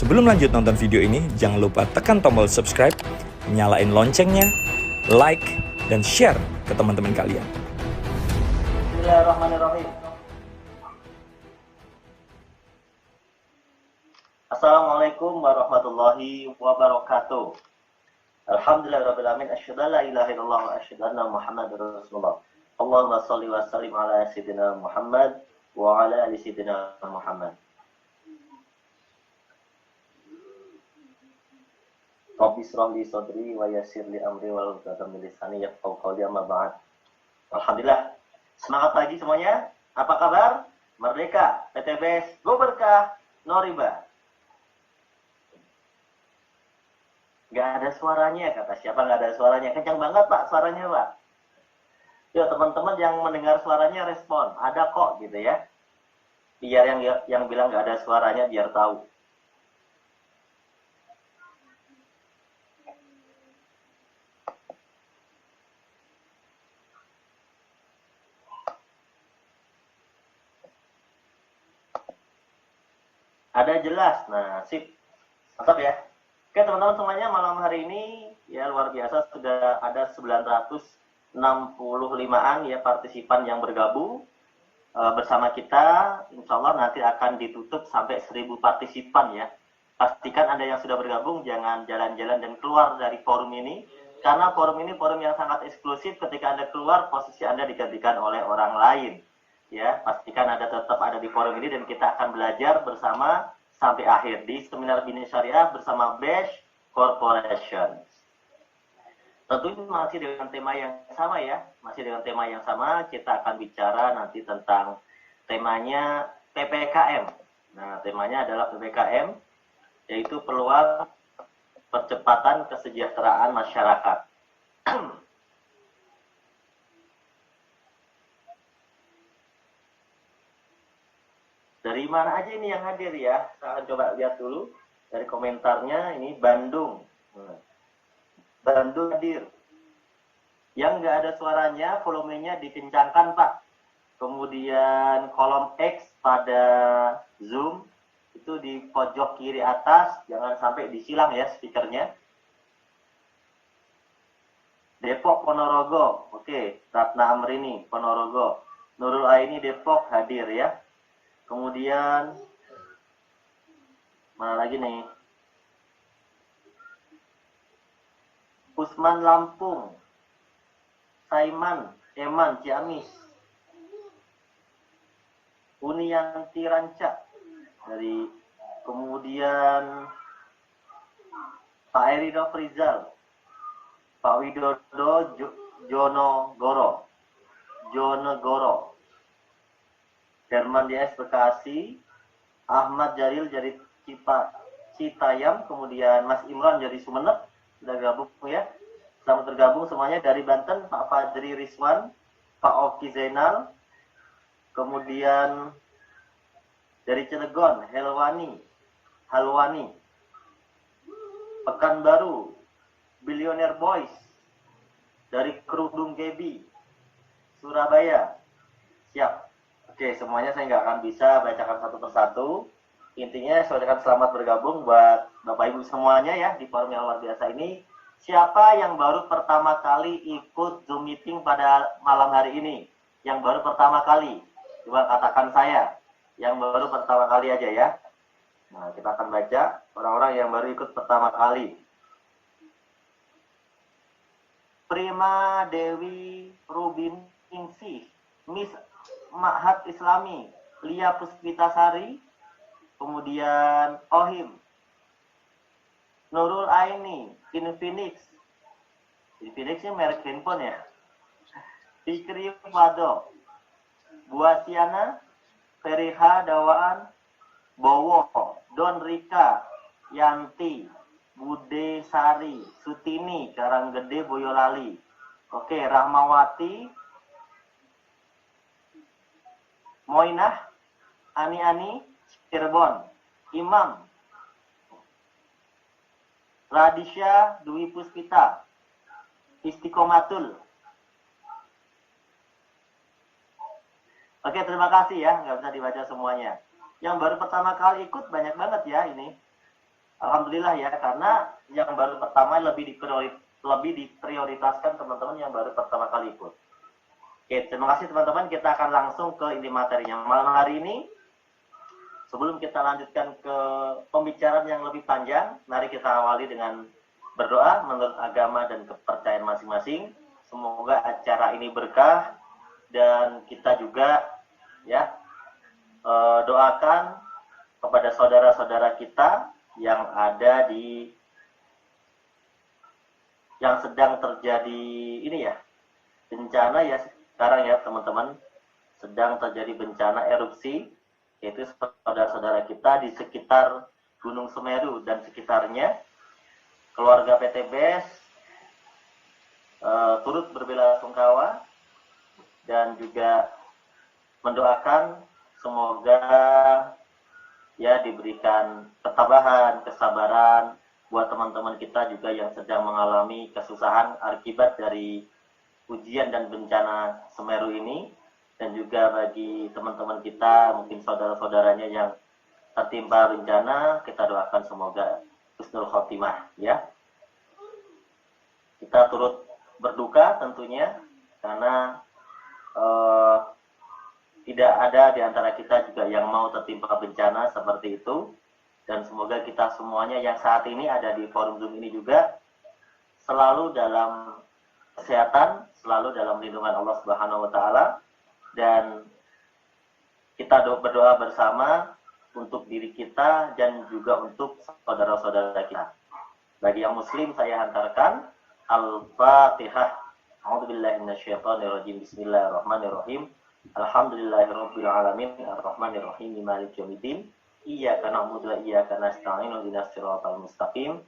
Sebelum lanjut nonton video ini, jangan lupa tekan tombol subscribe, nyalain loncengnya, like, dan share ke teman-teman kalian. Bismillahirrahmanirrahim. Assalamualaikum warahmatullahi wabarakatuh. Alhamdulillahirrahmanirrahim. Asyhadu an la ilaha illallah wa asyhadu anna Muhammadar Rasulullah. Allahumma shalli wa sallim ala sayyidina Muhammad wa ala ali sayyidina Muhammad. Rabbi shrah li sadri wa yassir li amri wa hlul min lisani yafqahu qawli, amma ba'd. Alhamdulillah. Semangat pagi semuanya. Apa kabar? Merdeka, PTBS, Go Berkah, No Riba. Gak ada suaranya, kata siapa gak ada suaranya? Kencang banget Pak suaranya Pak. Ya teman-teman yang mendengar suaranya respon. Ada kok gitu ya. Biar yang bilang gak ada suaranya biar tahu. Ada jelas. Nah, sip. Mantap ya. Oke, teman-teman semuanya, malam hari ini ya luar biasa sudah ada 965-an ya partisipan yang bergabung bersama kita. Insya Allah nanti akan ditutup sampai 1000 partisipan ya. Pastikan Anda yang sudah bergabung jangan jalan-jalan dan keluar dari forum ini, karena forum ini forum yang sangat eksklusif. Ketika Anda keluar, posisi Anda digantikan oleh orang lain. Ya, pastikan Anda tetap ada di forum ini dan kita akan belajar bersama sampai akhir di seminar Bina Syariah bersama Bash Corporation. Tentunya masih dengan tema yang sama ya, masih dengan tema yang sama. Kita akan bicara nanti tentang temanya PPKM. Nah, temanya adalah PPKM, yaitu peluang percepatan kesejahteraan masyarakat. Dari mana aja ini yang hadir ya? Saya akan coba lihat dulu dari komentarnya. Ini Bandung. Bandung hadir. Yang nggak ada suaranya, volumenya dikencangkan Pak. Kemudian kolom X pada Zoom itu di pojok kiri atas, jangan sampai disilang ya speakernya. Depok Ponorogo, oke. Ratna Amrini Ponorogo. Nurul Aini Depok hadir ya. Kemudian mana lagi nih? Usman Lampung, Saiman, Eman Ciamis, Uniyanti Ranca dari, kemudian Pak Eri Rizal, Pak Widodo Jonogoro, Herman DS Bekasi, Ahmad Jaril dari Citayam, kemudian Mas Imran dari Sumeneb, sudah gabung ya. Selamat bergabung semuanya. Dari Banten, Pak Fadri Rizwan, Pak Oki Zainal, kemudian dari Cilegon, Halwani, Pekanbaru, Billionaire Boys, dari Kerudung Gebi, Surabaya, siap. Oke, semuanya saya nggak akan bisa bacakan satu persatu. Intinya saya ucapkan selamat bergabung buat Bapak Ibu semuanya ya di forum yang luar biasa ini. Siapa yang baru pertama kali ikut Zoom meeting pada malam hari ini? Yang baru pertama kali? Coba katakan saya. Yang baru pertama kali aja ya. Nah, kita akan baca orang-orang yang baru ikut pertama kali. Prima Dewi Rubin Ningsih, Miss Ma'had Islami, Lia Puspitasari, kemudian Ohim, Nurul Aini, Infinix ini merek handphone ya, Fikri Fado, Buasiana, Feriha Dawaan, Bowo, Don Rika, Yanti, Bude Sari, Sutini, Karanggede Boyolali, oke, Rahmawati, Moinah, Ani, Cirebon, Imam, Radisha Dwi Puspita, Istiqomatul. Oke, terima kasih ya, nggak bisa dibaca semuanya. Yang baru pertama kali ikut banyak banget ya ini. Alhamdulillah ya, karena yang baru pertama lebih diprioritaskan teman-teman yang baru pertama kali ikut. Oke, terima kasih teman-teman. Kita akan langsung ke inti materinya. Malam hari ini, sebelum kita lanjutkan ke pembicaraan yang lebih panjang, mari kita awali dengan berdoa menurut agama dan kepercayaan masing-masing. Semoga acara ini berkah dan kita juga ya doakan kepada saudara-saudara kita yang ada di yang sedang terjadi ini ya bencana ya sekarang ya teman-teman, sedang terjadi bencana erupsi, yaitu saudara-saudara kita di sekitar Gunung Semeru dan sekitarnya. Keluarga PTBS turut berbelasungkawa dan juga mendoakan semoga ya diberikan ketabahan, kesabaran buat teman-teman kita juga yang sedang mengalami kesusahan akibat dari ujian dan bencana Semeru ini, dan juga bagi teman-teman kita mungkin saudara-saudaranya yang tertimpa bencana, kita doakan semoga husnul khotimah ya. Kita turut berduka tentunya karena tidak ada di antara kita juga yang mau tertimpa bencana seperti itu. Dan semoga kita semuanya yang saat ini ada di forum Zoom ini juga selalu dalam kesehatan, selalu dalam lindungan Allah Subhanahu wa taala, dan kita berdoa bersama untuk diri kita dan juga untuk saudara-saudara kita. Bagi yang muslim saya hantarkan Al-Fatihah. A'udzubillahi minasyaitonirrajim. Bismillahirrahmanirrahim. Alhamdulillahirabbil alamin arrahmanirrahim maliki yaumiddin. Iyyaka na'budu wa iyyaka nasta'in ihdinas siratal mustaqim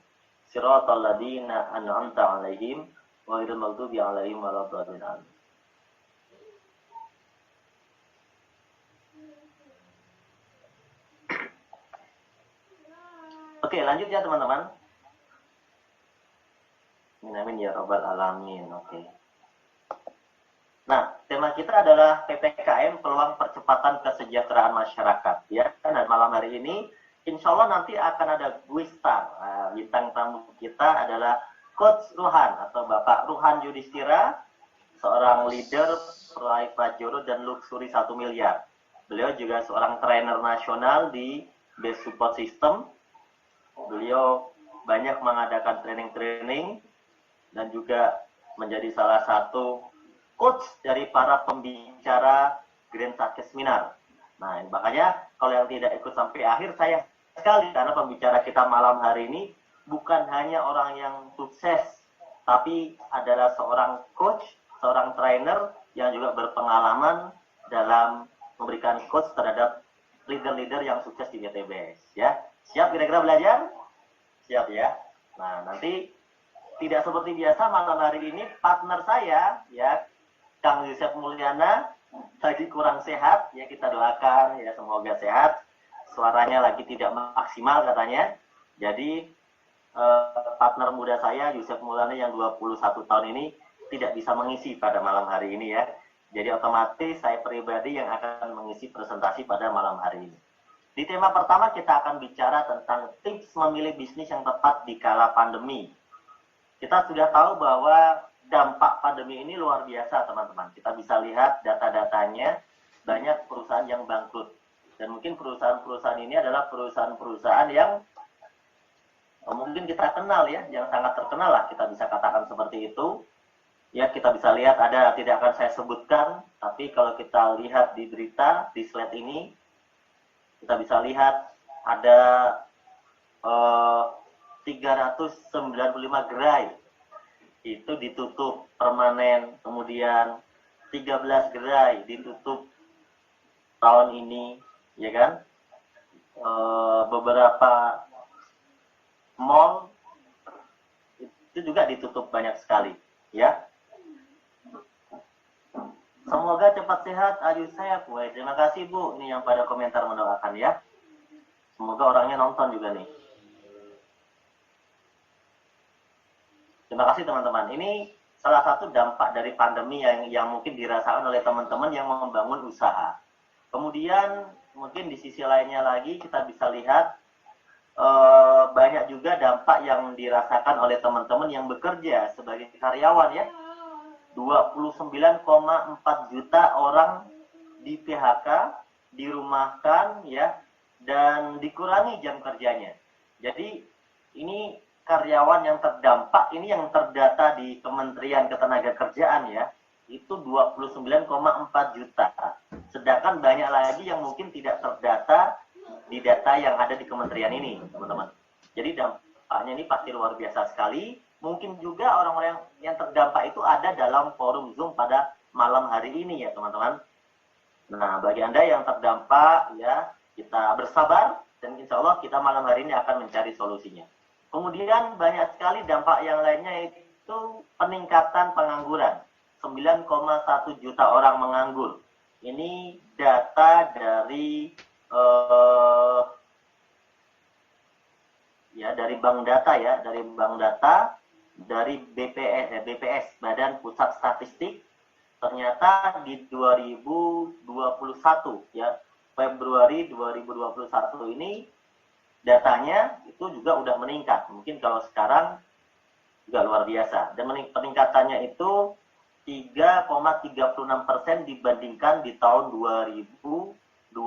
siratal ladzina an'amta 'alaihim ghairil maghdubi 'alaihim waladdallin. Oke, lanjut ya teman-teman. Amin ya rabbal alamin. Oke. Nah, tema kita adalah PPKM peluang percepatan kesejahteraan masyarakat ya. Dan malam hari ini insya Allah nanti akan ada guestar. Bintang tamu kita adalah Coach Ruhan atau Bapak Ruhan Yudhistira, seorang leader proyek Pajero dan Luxury 1 miliar. Beliau juga seorang trainer nasional di Best Support System. Beliau banyak mengadakan training-training dan juga menjadi salah satu coach dari para pembicara Grand Success Seminar. Nah, makanya kalau yang tidak ikut sampai akhir saya sekali, karena pembicara kita malam hari ini bukan hanya orang yang sukses, tapi adalah seorang coach, seorang trainer yang juga berpengalaman dalam memberikan coach terhadap leader-leader yang sukses di PTBS. Ya, siap kira-kira belajar? Siap ya. Nah, nanti tidak seperti biasa malam hari ini partner saya ya Kang Yusef Mulyana lagi kurang sehat ya, kita doakan ya semoga sehat. Suaranya lagi tidak maksimal katanya. Jadi partner muda saya Yusef Mulyana yang 21 tahun ini tidak bisa mengisi pada malam hari ini ya. Jadi otomatis saya pribadi yang akan mengisi presentasi pada malam hari ini. Di tema pertama kita akan bicara tentang tips memilih bisnis yang tepat di kala pandemi. Kita sudah tahu bahwa dampak pandemi ini luar biasa teman-teman. Kita bisa lihat data-datanya, banyak perusahaan yang bangkrut. Dan mungkin perusahaan-perusahaan ini adalah perusahaan-perusahaan yang mungkin kita kenal ya, yang sangat terkenal lah, kita bisa katakan seperti itu. Ya, kita bisa lihat ada, tidak akan saya sebutkan, tapi kalau kita lihat di berita, di slide ini, kita bisa lihat ada 395 gerai itu ditutup permanen, kemudian 13 gerai ditutup tahun ini, ya kan? Beberapa mall itu juga ditutup banyak sekali, ya. Semoga cepat sehat, Ayu saya, Bu. Terima kasih, Bu. Ini yang pada komentar mendoakan ya. Semoga orangnya nonton juga nih. Terima kasih teman-teman. Ini salah satu dampak dari pandemi yang mungkin dirasakan oleh teman-teman yang membangun usaha. Kemudian mungkin di sisi lainnya lagi kita bisa lihat banyak juga dampak yang dirasakan oleh teman-teman yang bekerja sebagai karyawan ya. 29,4 juta orang di PHK, dirumahkan ya, dan dikurangi jam kerjanya. Jadi ini karyawan yang terdampak, ini yang terdata di Kementerian Ketenagakerjaan ya, itu 29,4 juta. Sedangkan banyak lagi yang mungkin tidak terdata di data yang ada di kementerian ini, teman-teman. Jadi dampaknya ini pasti luar biasa sekali. Mungkin juga orang-orang yang terdampak itu ada dalam forum Zoom pada malam hari ini ya, teman-teman. Nah, bagi Anda yang terdampak ya, kita bersabar dan insya Allah kita malam hari ini akan mencari solusinya. Kemudian banyak sekali dampak yang lainnya, itu peningkatan pengangguran. 9,1 juta orang menganggur. Ini data dari dari Bank Data ya, dari Bank Data, dari BPS, Badan Pusat Statistik. Ternyata di 2021 ya, Februari 2021 ini datanya itu juga udah meningkat. Mungkin kalau sekarang juga luar biasa. Dan peningkatannya itu 3,36% dibandingkan di tahun 2020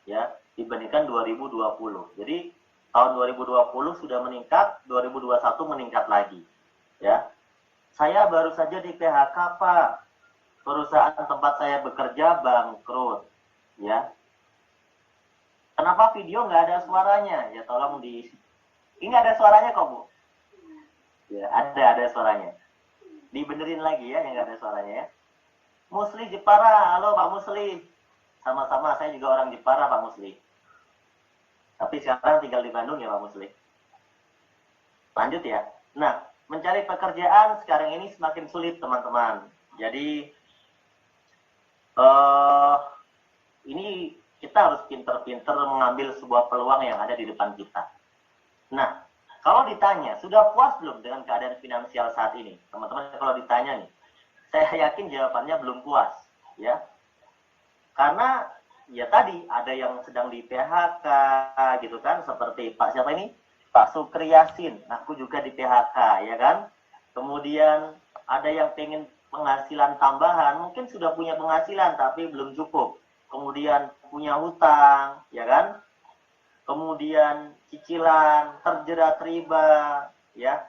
ya, dibandingkan 2020. Jadi tahun 2020 sudah meningkat, 2021 meningkat lagi ya. Saya baru saja di PHK, Pak. Perusahaan tempat saya bekerja bangkrut ya. Kenapa video nggak ada suaranya? Ya tolong di... Ini ada suaranya kok, Bu. Ya, ada suaranya. Dibenerin lagi ya, yang nggak ada suaranya ya. Musli Jepara, halo Pak Musli. Sama-sama, saya juga orang Jepara, Pak Musli. Tapi sekarang tinggal di Bandung ya, Pak Musli. Lanjut ya. Nah, mencari pekerjaan sekarang ini semakin sulit, teman-teman. Jadi, ini kita harus pinter-pinter mengambil sebuah peluang yang ada di depan kita. Nah, kalau ditanya, sudah puas belum dengan keadaan finansial saat ini? Teman-teman, kalau ditanya nih, saya yakin jawabannya belum puas, ya. Karena, ya tadi, ada yang sedang di PHK, gitu kan, seperti Pak siapa ini? Pak Sukri Yasin, aku juga di PHK, ya kan? Kemudian, ada yang pengen penghasilan tambahan, mungkin sudah punya penghasilan, tapi belum cukup. Kemudian, punya hutang, ya kan? Kemudian cicilan, terjerat riba, ya.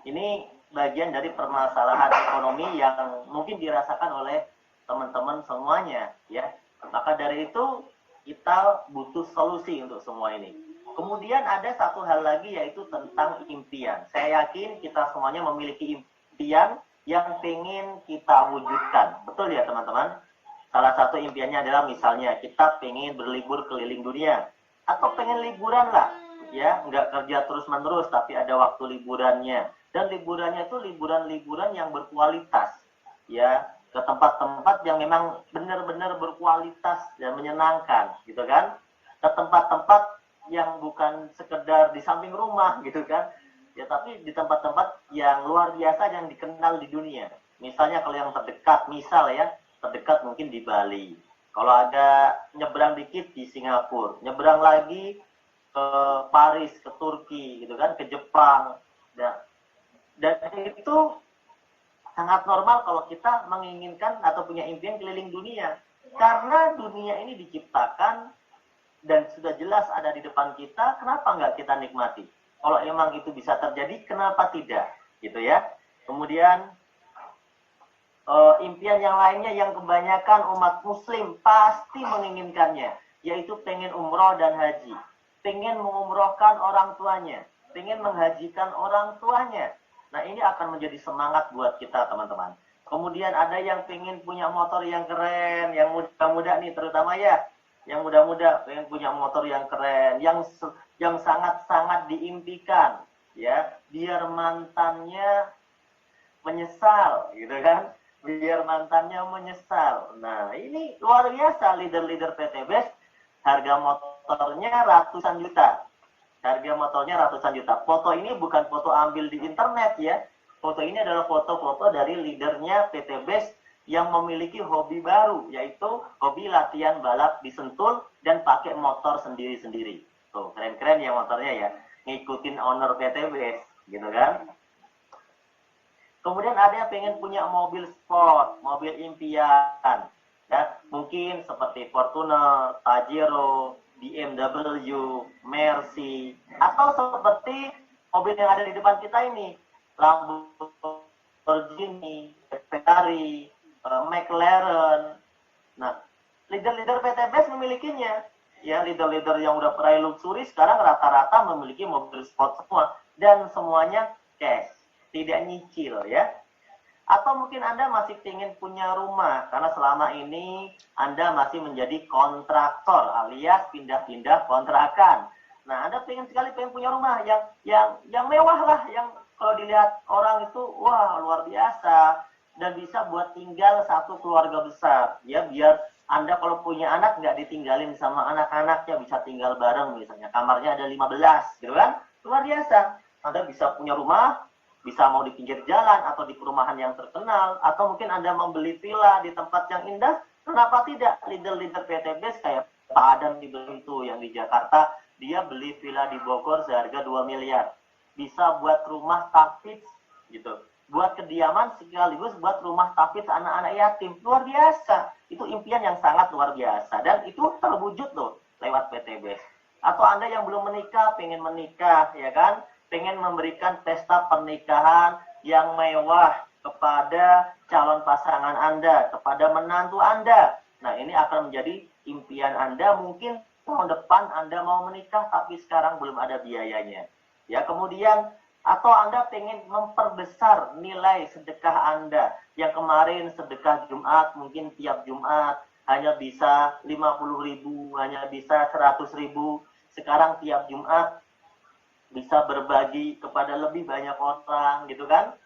Ini bagian dari permasalahan ekonomi yang mungkin dirasakan oleh teman-teman semuanya, ya. Maka dari itu kita butuh solusi untuk semua ini. Kemudian ada satu hal lagi, yaitu tentang impian. Saya yakin kita semuanya memiliki impian yang pengen kita wujudkan. Betul ya teman-teman? Salah satu impiannya adalah misalnya kita pengen berlibur keliling dunia. Atau pengen liburan lah, ya, nggak kerja terus-menerus, tapi ada waktu liburannya. Dan liburannya itu liburan-liburan yang berkualitas, ya, ke tempat-tempat yang memang benar-benar berkualitas dan menyenangkan, gitu kan. Ke tempat-tempat yang bukan sekedar di samping rumah, gitu kan. Ya, tapi di tempat-tempat yang luar biasa yang dikenal di dunia. Misalnya kalau yang terdekat, misal ya, terdekat mungkin di Bali. Kalau ada nyebrang dikit di Singapura, nyebrang lagi ke Paris, ke Turki, gitu kan, ke Jepang. Dan itu sangat normal kalau kita menginginkan atau punya impian keliling dunia. Karena dunia ini diciptakan dan sudah jelas ada di depan kita, kenapa nggak kita nikmati? Kalau emang itu bisa terjadi, kenapa tidak? Gitu ya. Kemudian impian yang lainnya yang kebanyakan umat muslim pasti menginginkannya, yaitu pengen umroh dan haji, pengen mengumrohkan orang tuanya, pengen menghajikan orang tuanya. Nah, ini akan menjadi semangat buat kita teman-teman. Kemudian ada yang pengen punya motor yang keren, yang muda-muda nih terutama ya, yang muda-muda pengen punya motor yang keren, yang sangat-sangat diimpikan, ya, biar mantannya menyesal, gitu kan? Biar mantannya menyesal. Nah, ini luar biasa leader-leader PTBes, harga motornya ratusan juta. Harga motornya ratusan juta. Foto ini bukan foto ambil di internet ya. Foto ini adalah foto-foto dari leadernya PTBes yang memiliki hobi baru, yaitu hobi latihan balap di Sentul dan pakai motor sendiri-sendiri. Tuh, keren-keren ya motornya ya. Ngikutin owner PTBS, gitu kan. Kemudian ada yang pengen punya mobil sport, mobil impian. Ya, mungkin seperti Fortuner, Pajero, BMW, Mercy, atau seperti mobil yang ada di depan kita ini, Lamborghini, Ferrari, McLaren. Nah, leader-leader PTBS memilikinya. Ya, leader-leader yang udah peraih luxury sekarang rata-rata memiliki mobil sport semua. Dan semuanya cash, tidak nyicil ya. Atau mungkin Anda masih ingin punya rumah, karena selama ini Anda masih menjadi kontraktor alias pindah-pindah kontrakan. Nah, Anda pengen punya rumah yang mewah lah, yang kalau dilihat orang itu wah luar biasa dan bisa buat tinggal satu keluarga besar. Ya, biar Anda kalau punya anak nggak ditinggalin sama anak-anaknya, bisa tinggal bareng misalnya. Kamarnya ada 15, gitu kan? Luar biasa. Anda bisa punya rumah, bisa mau di pinggir jalan atau di perumahan yang terkenal, atau mungkin Anda membeli villa di tempat yang indah. Kenapa tidak? Leader-leader PTBS kayak Pak Adam itu yang di Jakarta, dia beli villa di Bogor seharga 2 miliar. Bisa buat rumah tahfidz gitu. Buat kediaman sekaligus buat rumah tahfidz anak-anak yatim. Luar biasa. Itu impian yang sangat luar biasa. Dan itu terwujud loh lewat PTBS. Atau Anda yang belum menikah, pengen menikah, ya kan? Pengen memberikan pesta pernikahan yang mewah kepada calon pasangan Anda, kepada menantu Anda. Nah, ini akan menjadi impian Anda. Mungkin tahun depan Anda mau menikah, tapi sekarang belum ada biayanya. Ya, kemudian atau Anda pengen memperbesar nilai sedekah Anda. Yang kemarin sedekah Jumat, mungkin tiap Jumat hanya bisa 50.000, hanya bisa 100.000. Sekarang tiap Jumat bisa berbagi kepada lebih banyak orang, gitu kan?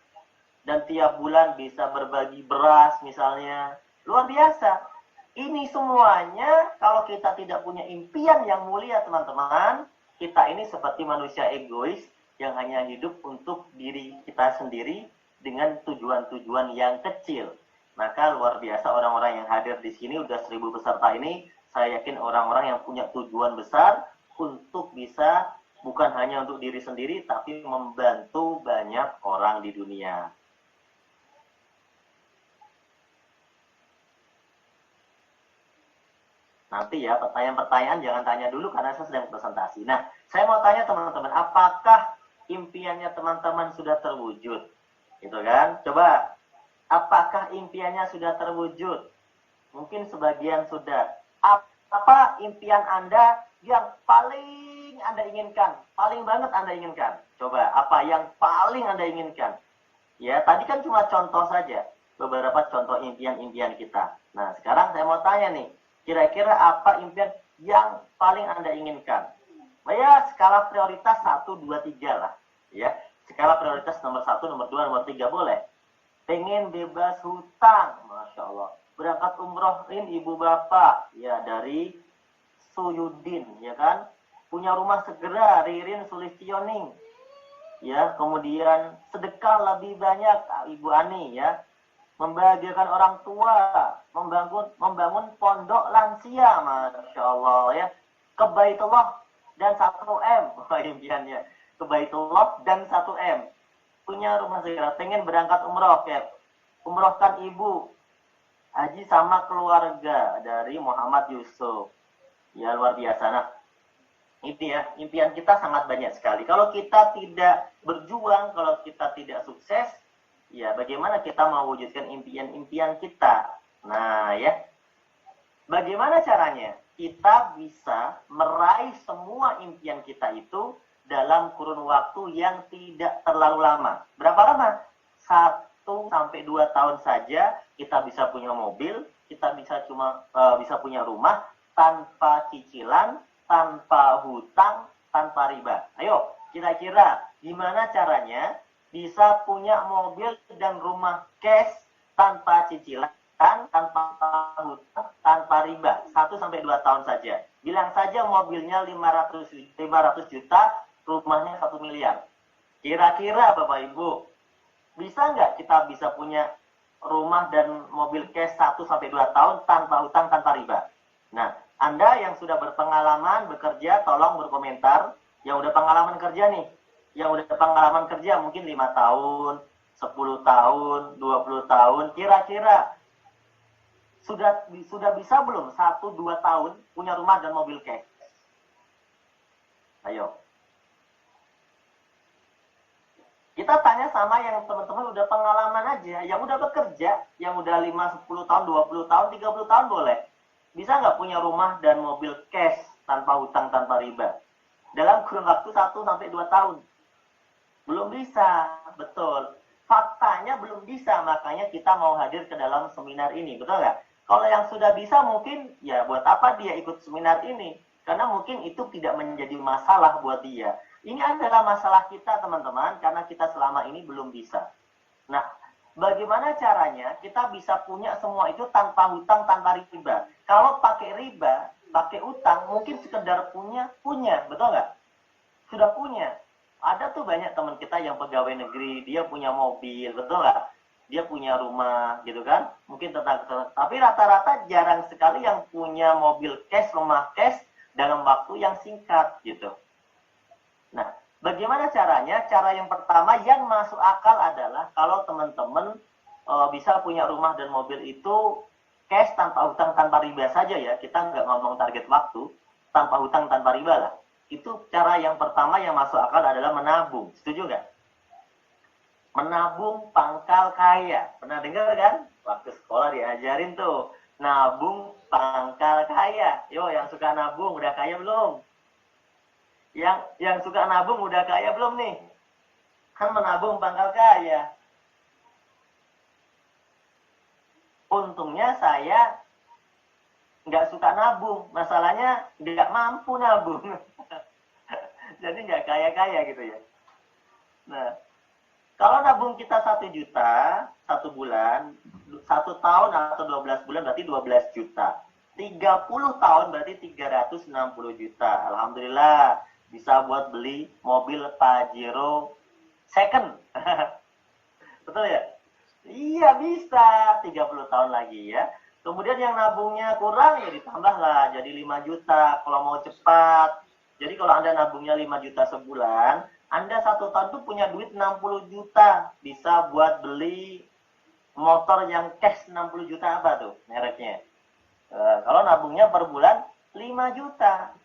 Dan tiap bulan bisa berbagi beras misalnya. Luar biasa. Ini semuanya kalau kita tidak punya impian yang mulia, teman-teman, kita ini seperti manusia egois yang hanya hidup untuk diri kita sendiri dengan tujuan-tujuan yang kecil. Maka luar biasa orang-orang yang hadir di sini, udah 1.000 peserta ini, saya yakin orang-orang yang punya tujuan besar untuk bisa bukan hanya untuk diri sendiri, tapi membantu banyak orang di dunia. Nanti ya, pertanyaan-pertanyaan jangan tanya dulu karena saya sedang presentasi. Nah, saya mau tanya teman-teman, apakah impiannya teman-teman sudah terwujud? Gitu kan? Coba, apakah impiannya sudah terwujud? Mungkin sebagian sudah. Apa impian Anda yang paling Anda inginkan? Paling banget Anda inginkan? Coba, apa yang paling Anda inginkan? Ya, tadi kan cuma contoh saja. Beberapa contoh impian-impian kita. Nah, sekarang saya mau tanya nih. Kira-kira apa impian yang paling Anda inginkan? Ya, skala prioritas 1, 2, 3 lah. Ya, skala prioritas nomor 1, nomor 2, nomor 3 boleh. Pengen bebas hutang, Masya Allah. Berangkat umrohin ibu bapak, ya dari Suyudin, ya kan? Punya rumah segera, Ririn Sulistioning. Ya, kemudian sedekah lebih banyak, Ibu Ani, ya. Membahagiakan orang tua, membangun pondok lansia, Masya Allah ya. Ke Baitullah dan 1M, impiannya. Ke Baitullah dan 1M. Punya rumah segera, pengen berangkat umroh, ya. Umrohkan ibu, haji sama keluarga dari Muhammad Yusuf. Ya, luar biasa. Nah, ini ya, impian kita sangat banyak sekali. Kalau kita tidak berjuang, kalau kita tidak sukses, ya, bagaimana kita mewujudkan impian-impian kita? Nah, ya. Bagaimana caranya? Kita bisa meraih semua impian kita itu dalam kurun waktu yang tidak terlalu lama. Berapa lama? 1-2 tahun saja kita bisa punya mobil, kita bisa bisa punya rumah tanpa cicilan, tanpa hutang, tanpa riba. Ayo, kira-kira gimana caranya bisa punya mobil dan rumah cash tanpa cicilan, tanpa hutang, tanpa riba, 1-2 tahun saja. Bilang saja mobilnya 500 juta, rumahnya 1 miliar. Kira-kira Bapak Ibu, bisa nggak kita bisa punya rumah dan mobil cash 1-2 tahun tanpa hutang, tanpa riba? Nah, Anda yang sudah berpengalaman bekerja, tolong berkomentar. Yang udah pengalaman kerja nih, yang udah pengalaman kerja mungkin 5 tahun, 10 tahun, 20 tahun, kira-kira sudah bisa belum 1-2 tahun punya rumah dan mobil cash? Ayo. Kita tanya sama yang teman-teman udah pengalaman aja, yang udah bekerja, yang udah 5, 10 tahun, 20 tahun, 30 tahun boleh. Bisa nggak punya rumah dan mobil cash tanpa hutang, tanpa riba? Dalam kurun waktu 1-2 tahun. Belum bisa, betul. Faktanya belum bisa, makanya kita mau hadir ke dalam seminar ini, betul nggak? Kalau yang sudah bisa mungkin, ya buat apa dia ikut seminar ini? Karena mungkin itu tidak menjadi masalah buat dia. Ini adalah masalah kita teman-teman, karena kita selama ini belum bisa. Nah, bagaimana caranya kita bisa punya semua itu tanpa hutang, tanpa riba? Kalau pakai riba, pakai utang, mungkin sekedar punya, betul nggak? Sudah punya. Ada tuh banyak teman kita yang pegawai negeri, dia punya mobil, betul nggak? Dia punya rumah, gitu kan? Mungkin tapi rata-rata jarang sekali yang punya mobil cash, rumah cash, dalam waktu yang singkat, gitu. Nah, bagaimana caranya? Cara yang pertama yang masuk akal adalah kalau teman-teman bisa punya rumah dan mobil itu cash tanpa hutang, tanpa riba saja ya. Kita nggak ngomong target waktu, tanpa hutang, tanpa riba lah. Itu cara yang pertama yang masuk akal adalah menabung. Setuju nggak? Menabung pangkal kaya. Pernah dengar kan? Waktu sekolah diajarin tuh. Nabung pangkal kaya. Yo, yang suka nabung udah kaya belum? Yang suka nabung udah kaya belum nih? Kan menabung pangkal kaya. Untungnya saya nggak suka nabung. Masalahnya nggak mampu nabung. Jadi nggak kaya-kaya gitu ya. Nah, kalau nabung kita 1 juta, 1 bulan, 1 tahun atau 12 bulan berarti 12 juta. 30 tahun berarti 360 juta. Alhamdulillah, bisa buat beli mobil Pajero second. Betul ya? Iya bisa, 30 tahun lagi ya. Kemudian yang nabungnya kurang ya ditambahlah jadi 5 juta kalau mau cepat. Jadi kalau Anda nabungnya 5 juta sebulan, Anda 1 tahun tuh punya duit 60 juta. Bisa buat beli motor yang cash 60 juta apa tuh mereknya. Kalau nabungnya per bulan 5 juta.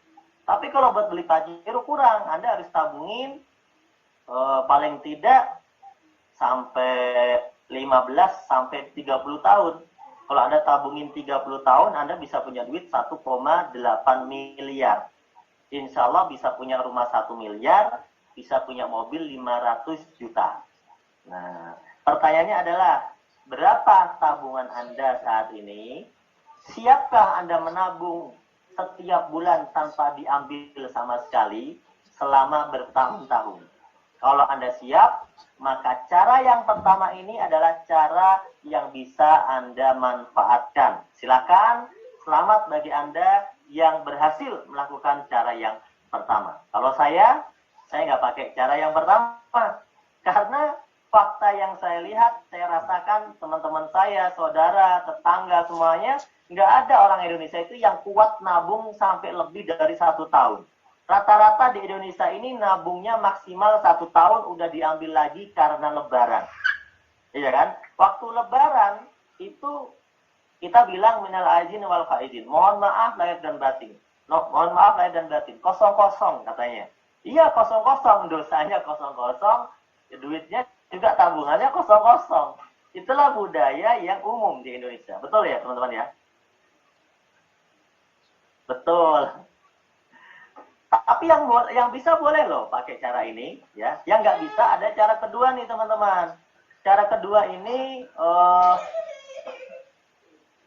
Tapi kalau buat beli Pajero kurang, Anda harus tabungin paling tidak sampai 15 sampai 30 tahun. Kalau Anda tabungin 30 tahun, Anda bisa punya duit 1,8 miliar. Insya Allah bisa punya rumah 1 miliar, bisa punya mobil 500 juta. Nah, pertanyaannya adalah, berapa tabungan Anda saat ini? Siapkah Anda menabung setiap bulan tanpa diambil sama sekali selama bertahun-tahun? Kalau Anda siap, maka cara yang pertama ini adalah cara yang bisa Anda manfaatkan. Silakan, selamat bagi Anda yang berhasil melakukan cara yang pertama. Kalau saya nggak pakai cara yang pertama. Karena fakta yang saya lihat, saya rasakan teman-teman saya, saudara, tetangga, semuanya, nggak ada orang Indonesia itu yang kuat nabung sampai lebih dari 1 tahun. Rata-rata di Indonesia ini nabungnya maksimal 1 tahun udah diambil lagi karena lebaran. Iya kan? Waktu lebaran itu kita bilang minal aizin wal faizin. Mohon maaf lahir dan batin. Mohon maaf lahir dan batin. Kosong-kosong katanya. Iya kosong-kosong, dosanya kosong-kosong, duitnya juga tabungannya kosong-kosong. Itulah budaya yang umum di Indonesia. Betul ya teman-teman ya? Betul. Tapi yang bisa boleh loh pakai cara ini, ya. Yang nggak bisa ada cara kedua nih teman-teman. Cara kedua ini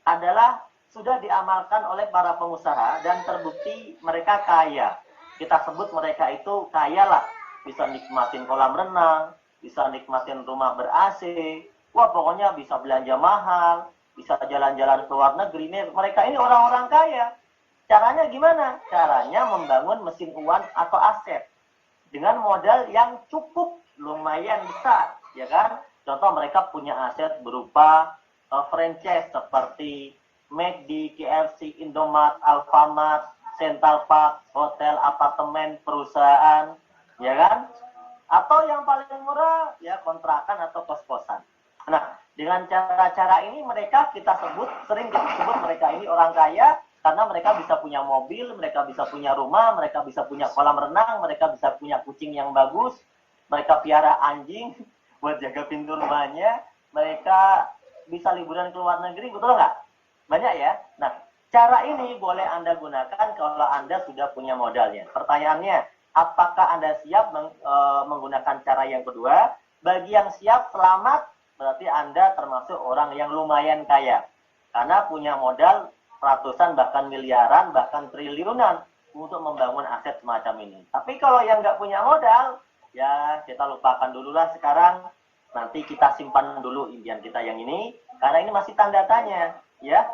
adalah sudah diamalkan oleh para pengusaha dan terbukti mereka kaya. Kita sebut mereka itu kaya lah. Bisa nikmatin kolam renang, bisa nikmatin rumah ber-AC. Wah pokoknya bisa belanja mahal, bisa jalan-jalan ke luar negeri. Mereka ini orang-orang kaya. Caranya gimana? Caranya membangun mesin uang atau aset dengan modal yang cukup lumayan besar, ya kan? Contoh mereka punya aset berupa franchise seperti McD, KFC, Indomart, Alfamart, Central Park, hotel, apartemen, perusahaan, ya kan? Atau yang paling murah ya kontrakan atau kos-kosan. Nah, dengan cara-cara ini sering kita sebut mereka ini orang kaya karena mereka bisa punya mobil, mereka bisa punya rumah, mereka bisa punya kolam renang, mereka bisa punya kucing yang bagus, mereka piara anjing buat jaga pintu rumahnya, mereka bisa liburan ke luar negeri, betul nggak? Banyak ya. Nah, cara ini boleh Anda gunakan kalau Anda sudah punya modalnya. Pertanyaannya, apakah Anda siap menggunakan cara yang kedua? Bagi yang siap, selamat, berarti Anda termasuk orang yang lumayan kaya. Karena punya modal ratusan, bahkan miliaran, bahkan triliunan untuk membangun aset semacam ini. Tapi kalau yang nggak punya modal, ya kita lupakan dulu lah sekarang. Nanti kita simpan dulu impian kita yang ini, karena ini masih tanda tanya, ya.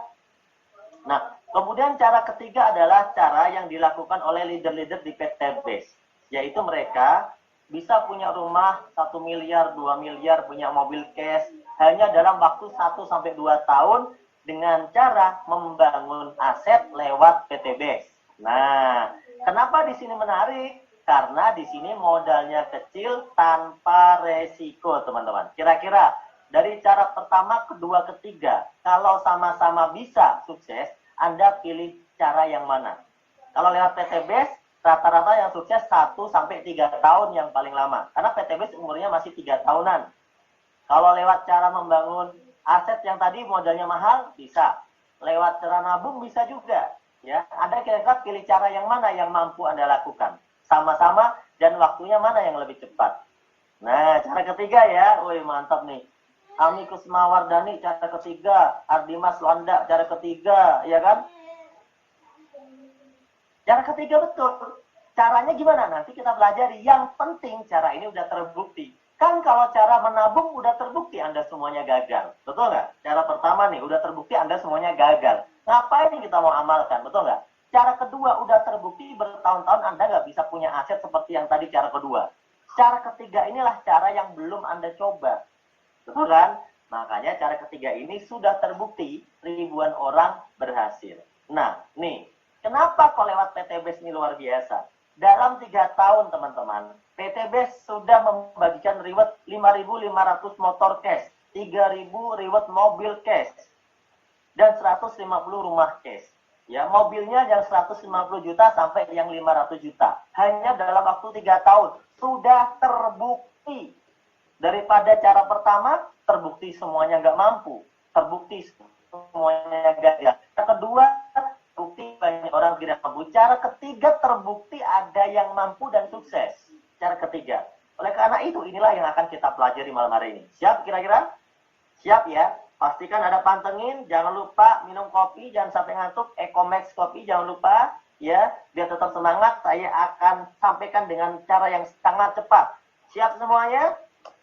Nah, kemudian cara ketiga adalah cara yang dilakukan oleh leader-leader di PT BES, yaitu mereka bisa punya rumah 1 miliar, 2 miliar, punya mobil cash, hanya dalam waktu 1-2 tahun, dengan cara membangun aset lewat PT BES. Nah, kenapa di sini menarik? Karena di sini modalnya kecil tanpa resiko, teman-teman. Kira-kira dari cara pertama, kedua, ketiga, kalau sama-sama bisa sukses, Anda pilih cara yang mana? Kalau lewat PT BES, rata-rata yang sukses 1-3 tahun yang paling lama. Karena PT BES umurnya masih 3 tahunan. Kalau lewat cara membangun aset yang tadi modalnya mahal, bisa. Lewat cara nabung bisa juga. Ya, Anda kira-kira pilih cara yang mana yang mampu Anda lakukan? Sama-sama dan waktunya mana yang lebih cepat? Nah, cara ketiga ya, wih mantap nih. Amikus Mawardani, cara ketiga. Ardimas Landa, cara ketiga, ya kan? Cara ketiga betul. Caranya gimana? Nanti kita pelajari. Yang penting cara ini udah terbukti. Kan kalau cara menabung udah terbukti Anda semuanya gagal. Betul nggak? Cara pertama nih, udah terbukti Anda semuanya gagal. Ngapain nih kita mau amalkan? Betul nggak? Cara kedua, udah terbukti bertahun-tahun Anda nggak bisa punya aset seperti yang tadi cara kedua. Cara ketiga inilah cara yang belum Anda coba. Betul kan? Makanya cara ketiga ini sudah terbukti ribuan orang berhasil. Nah, nih, kenapa kok lewat PT BES ini luar biasa? Dalam 3 tahun, teman-teman, PT BES sudah membagikan reward 5.500 motor cash, 3.000 reward mobil cash, dan 150 rumah cash. Ya, mobilnya yang 150 juta sampai yang 500 juta. Hanya dalam waktu 3 tahun. Sudah terbukti. Daripada cara pertama, terbukti semuanya nggak mampu. Terbukti semuanya gagal. Yang kedua, bukti banyak orang tidak mampu. Cara ketiga, terbukti ada yang mampu dan sukses. Cara ketiga. Oleh karena itu, inilah yang akan kita pelajari malam hari ini. Siap kira-kira? Siap ya? Pastikan ada pantengin, jangan lupa minum kopi, jangan sampai ngantuk. Ecomax kopi, jangan lupa. Ya, biar tetap semangat, saya akan sampaikan dengan cara yang sangat cepat. Siap semuanya?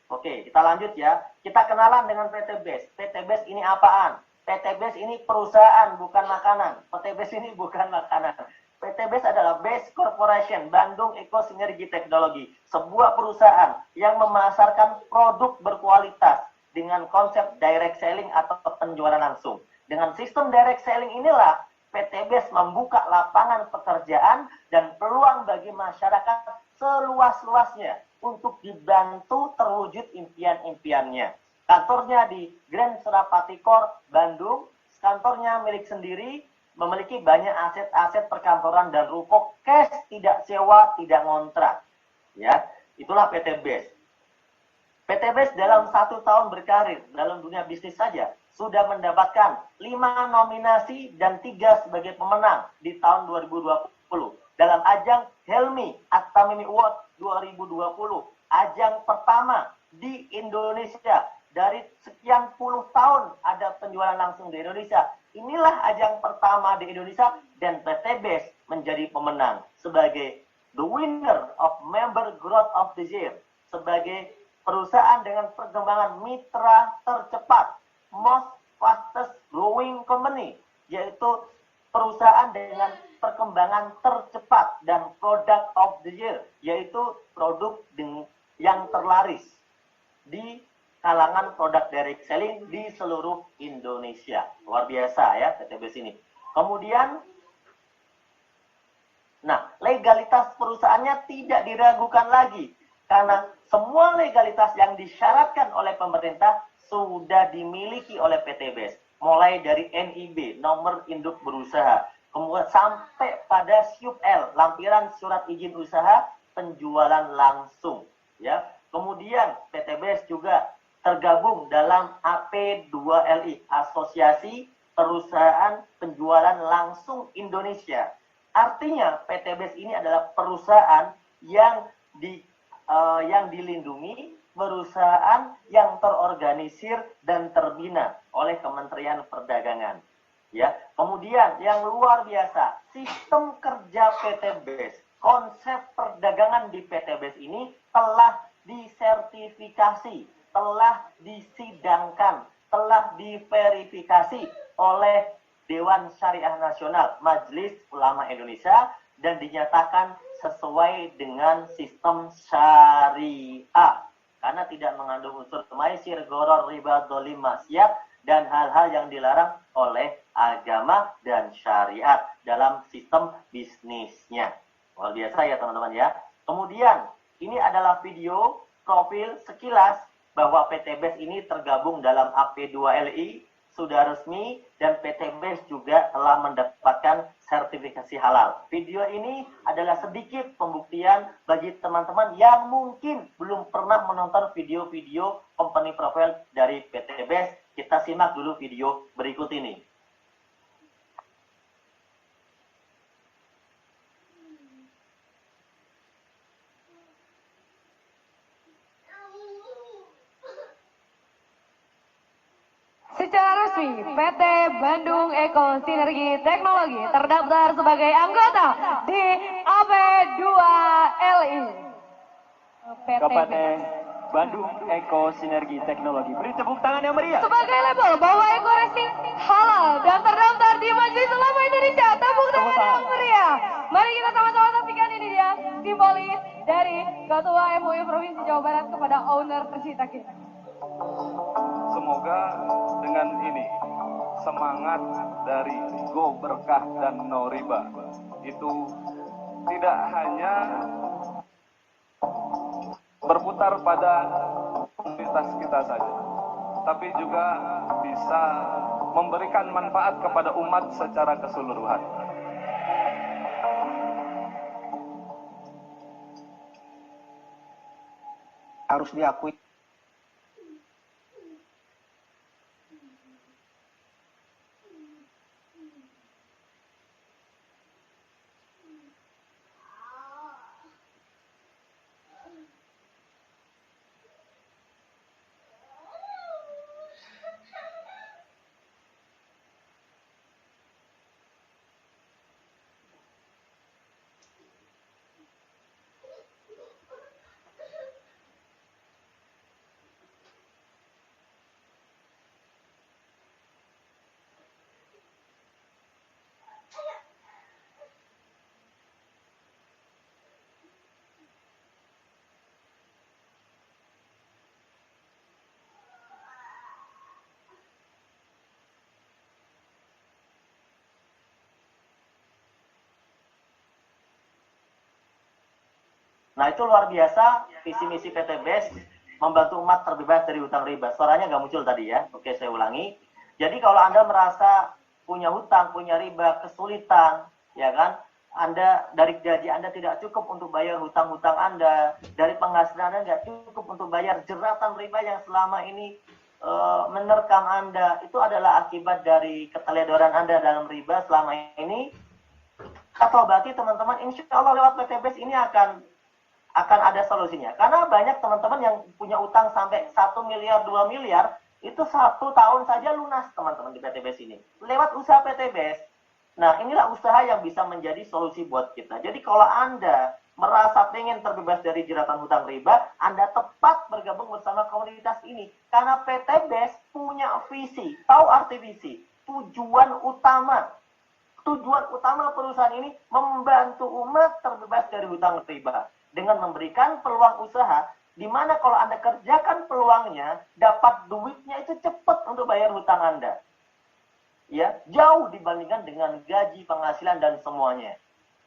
Oke, kita lanjut ya. Kita kenalan dengan PT BES. PT BES ini apaan? PT BES ini perusahaan, bukan makanan. PT BES ini bukan makanan. PT BES adalah BES Corporation, Bandung Eco Sinergi Teknologi. Sebuah perusahaan yang memasarkan produk berkualitas dengan konsep direct selling atau penjualan langsung. Dengan sistem direct selling inilah PT BES membuka lapangan pekerjaan dan peluang bagi masyarakat seluas-luasnya untuk dibantu terwujud impian-impiannya. Kantornya di Grand Serapati Court, Bandung. Kantornya milik sendiri, memiliki banyak aset-aset perkantoran dan ruko cash, tidak sewa, tidak ngontrak. Ya, itulah PT BES. PT BES dalam 1 tahun berkarir dalam dunia bisnis saja sudah mendapatkan 5 nominasi dan 3 sebagai pemenang di tahun 2020 dalam ajang Helmi At-Tamimi Award 2020, ajang pertama di Indonesia. Dari sekian puluh tahun ada penjualan langsung di Indonesia. Inilah ajang pertama di Indonesia dan PT BES menjadi pemenang sebagai the winner of Member Growth of the Year, sebagai perusahaan dengan perkembangan mitra tercepat, most fastest growing company, yaitu perusahaan dengan perkembangan tercepat, dan product of the year, yaitu produk yang terlaris di kalangan produk direct selling di seluruh Indonesia. Luar biasa ya PTBS ini. Kemudian, nah, legalitas perusahaannya tidak diragukan lagi karena semua legalitas yang disyaratkan oleh pemerintah sudah dimiliki oleh PTBS, mulai dari NIB, nomor induk berusaha, kemudian sampai pada SYUP-L, lampiran surat izin usaha penjualan langsung, ya. Kemudian PTBS juga tergabung dalam AP2LI, Asosiasi Perusahaan Penjualan Langsung Indonesia. Artinya PTBS ini adalah perusahaan yang dilindungi, perusahaan yang terorganisir dan terbina oleh Kementerian Perdagangan. Ya, kemudian yang luar biasa, sistem kerja PTBS, konsep perdagangan di PTBS ini telah disertifikasi, telah disidangkan, telah diverifikasi oleh Dewan Syariah Nasional, Majelis Ulama Indonesia, dan dinyatakan sesuai dengan sistem syariah. Karena tidak mengandung unsur maisir, gharar, riba, dolim, maksiat, dan hal-hal yang dilarang oleh agama dan syariat dalam sistem bisnisnya. Luar biasa ya teman-teman ya. Kemudian, ini adalah video profil sekilas bahwa PTBS ini tergabung dalam AP2LI, sudah resmi, dan PTBS juga telah mendapatkan sertifikasi halal. Video ini adalah sedikit pembuktian bagi teman-teman yang mungkin belum pernah menonton video-video company profile dari PTBS. Kita simak dulu video berikut ini. Secara resmi, PT Bandung Eko Sinergi Teknologi terdaftar sebagai anggota di AP2LI. KPT Bandung Eko Sinergi Teknologi. Beri tepuk tangan yang meriah. Sebagai label bahwa Eko Racing halal dan terdaftar di Majelis Ulama Indonesia. Tepuk tangan yang meriah. Mari kita sama-sama saksikan, ini dia simbolis dari Ketua MUI Provinsi Jawa Barat kepada owner tercinta kita. Semoga dengan ini semangat dari Go Berkah dan No Riba itu tidak hanya berputar pada komunitas kita saja, tapi juga bisa memberikan manfaat kepada umat secara keseluruhan. Harus diakui Nah, itu luar biasa visi misi PTBS membantu umat terbebas dari hutang riba. Suaranya nggak muncul tadi ya. Oke, saya ulangi. Jadi kalau Anda merasa punya hutang, punya riba, kesulitan, ya kan? Anda dari gaji Anda tidak cukup untuk bayar hutang-hutang Anda, dari penghasilan Anda nggak cukup untuk bayar jeratan riba yang selama ini menerkam Anda, itu adalah akibat dari keteledoran Anda dalam riba selama ini. Atau berarti teman-teman, insya Allah lewat PTBS ini akan ada solusinya. Karena banyak teman-teman yang punya utang sampai 1 miliar, 2 miliar, itu 1 tahun saja lunas teman-teman di PTBS ini. Lewat usaha PTBS. Nah, inilah usaha yang bisa menjadi solusi buat kita. Jadi kalau Anda merasa pengen terbebas dari jeratan hutang riba, Anda tepat bergabung bersama komunitas ini. Karena PTBS punya visi, tahu arti visi, tujuan utama perusahaan ini membantu umat terbebas dari hutang riba dengan memberikan peluang usaha Dimana kalau Anda kerjakan peluangnya, dapat duitnya itu cepat untuk bayar hutang Anda. Ya, jauh dibandingkan dengan gaji, penghasilan, dan semuanya.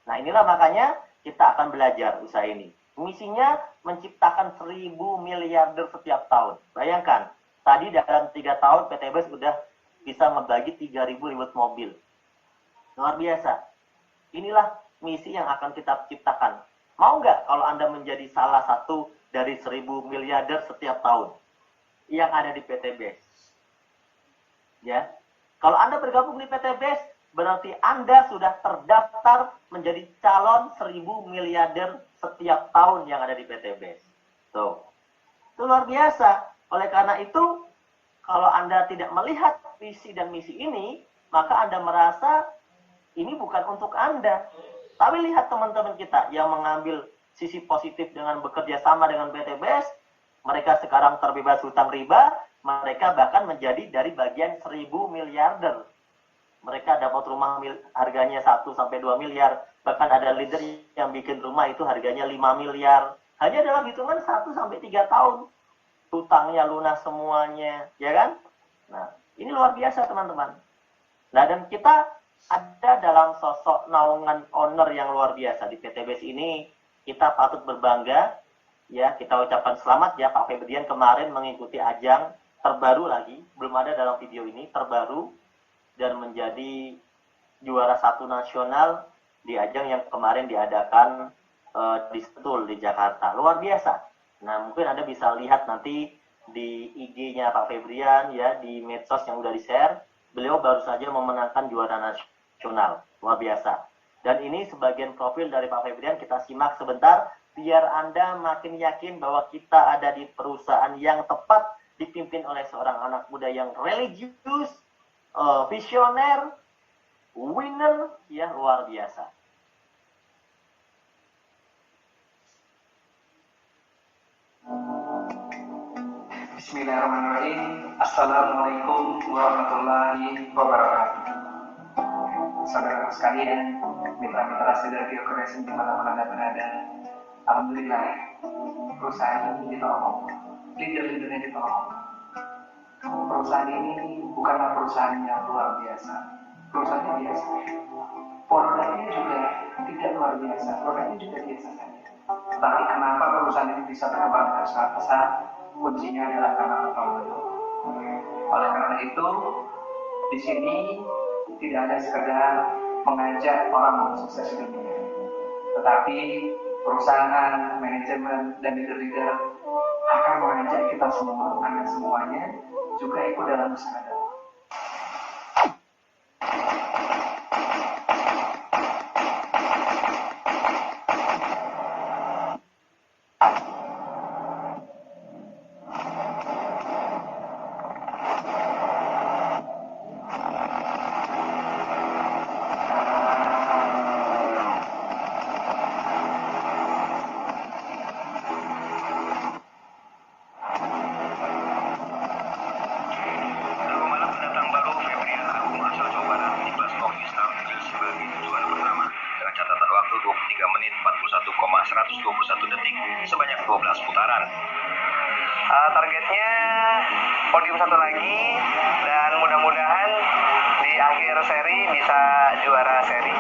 Nah, inilah makanya kita akan belajar usaha ini. Misinya menciptakan 1.000 miliarder setiap tahun. Bayangkan, tadi dalam 3 tahun PTBS sudah bisa membagi 3.000 unit mobil. Luar biasa. Inilah misi yang akan kita ciptakan. Mau nggak kalau Anda menjadi salah satu dari 1.000 miliarder setiap tahun yang ada di PTBS? Ya, kalau Anda bergabung di PTBS, berarti Anda sudah terdaftar menjadi calon 1.000 miliarder setiap tahun yang ada di PTBS. Tuh, itu luar biasa. Oleh karena itu, kalau Anda tidak melihat visi dan misi ini, maka Anda merasa ini bukan untuk Anda. Tapi lihat teman-teman kita yang mengambil sisi positif dengan bekerja sama dengan PTBS, mereka sekarang terbebas hutang riba, mereka bahkan menjadi dari bagian 1.000 miliarder. Mereka dapat rumah harganya 1-2 miliar, bahkan ada leader yang bikin rumah itu harganya 5 miliar. Hanya dalam hitungan 1-3 tahun. Hutangnya lunas semuanya, ya kan? Nah, ini luar biasa teman-teman. Nah, dan kita ada dalam sosok naungan owner yang luar biasa di PTBS ini. Kita patut berbangga, ya. Kita ucapkan selamat ya, Pak Febrian kemarin mengikuti ajang terbaru lagi, belum ada dalam video ini, terbaru, dan menjadi juara 1 nasional di ajang yang kemarin diadakan di Sentul di Jakarta. Luar biasa. Nah, mungkin Anda bisa lihat nanti di IG-nya Pak Febrian, ya, di medsos yang udah di-share, beliau baru saja memenangkan juara nasional. Luar biasa. Dan ini sebagian profil dari Pak Febrian, kita simak sebentar, biar Anda makin yakin bahwa kita ada di perusahaan yang tepat, dipimpin oleh seorang anak muda yang religius, visioner, winner, ya, luar biasa. Bismillahirrahmanirrahim. Assalamualaikum warahmatullahi wabarakatuh. Saudara sekalian, mitra-mitra Sidarki Operation dimanapun Anda berada, alhamdulillah perusahaan ini ditolong, leader-leadernya ditolong. Perusahaan ini bukanlah perusahaan yang luar biasa, perusahaannya biasa. Produknya juga tidak luar biasa, produknya juga biasa saja. Tapi kenapa perusahaan ini bisa berkembang dengan sangat pesat? Kuncinya adalah karena pertolongan. Oleh karena itu, di sini tidak ada sekedar mengajak orang untuk sukses di dunia, tetapi perusahaan, manajemen, dan leader-leader akan mengajak kita semua, Anda semuanya juga ikut dalam usaha dakwah. Sebanyak 12 putaran. Targetnya podium 1 lagi, dan mudah-mudahan di akhir seri bisa juara seri.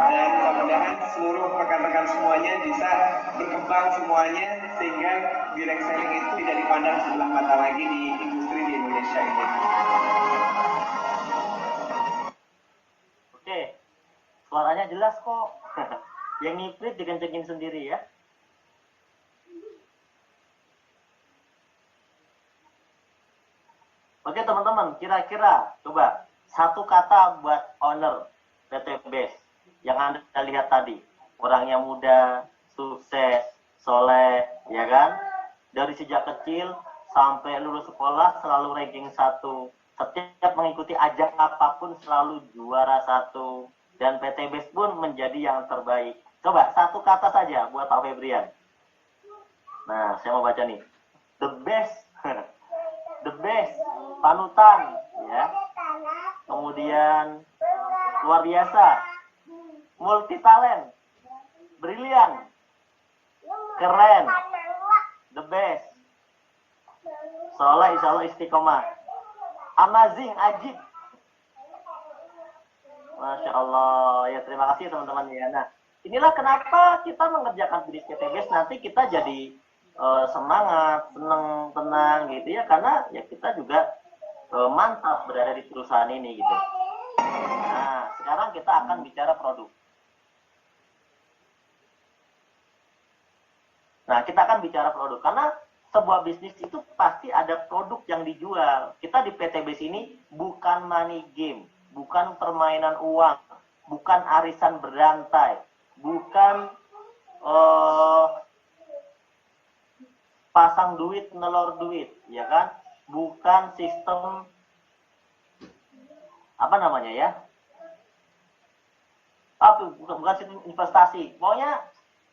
Dan mudah-mudahan seluruh rekan-rekan semuanya bisa berkembang semuanya, sehingga direct selling itu tidak dipandang sebelah mata lagi di industri di Indonesia ini. Suaranya jelas kok. Yang ngiprit dikencengin sendiri ya. Oke teman-teman, kira-kira coba satu kata buat owner PTBS yang Anda lihat tadi. Orangnya muda, sukses, soleh, ya kan? Dari sejak kecil sampai lulus sekolah selalu ranking 1. Setiap mengikuti ajang apapun selalu juara 1. Dan PTBS pun menjadi yang terbaik. Coba satu kata saja buat Pak Febrian. Nah, saya mau baca nih. The best. The best. Panutan. Ya. Kemudian luar biasa. multi talent, brilian, keren, the best, soleh, insya Allah istiqomah, amazing, ajib. Masya Allah, ya terima kasih teman-teman ya. Nah, inilah kenapa kita mengerjakan bisnis PTBS, nanti kita jadi semangat, senang, tenang gitu ya, karena ya kita juga mantap berada di perusahaan ini gitu. Nah, sekarang kita akan bicara produk. Nah, kita akan bicara produk, karena sebuah bisnis itu pasti ada produk yang dijual. Kita di PTBS ini bukan money game, bukan permainan uang, bukan arisan berantai, bukan pasang duit, nelor duit, ya kan? Bukan sistem apa namanya ya? Bukan sistem investasi. Pokoknya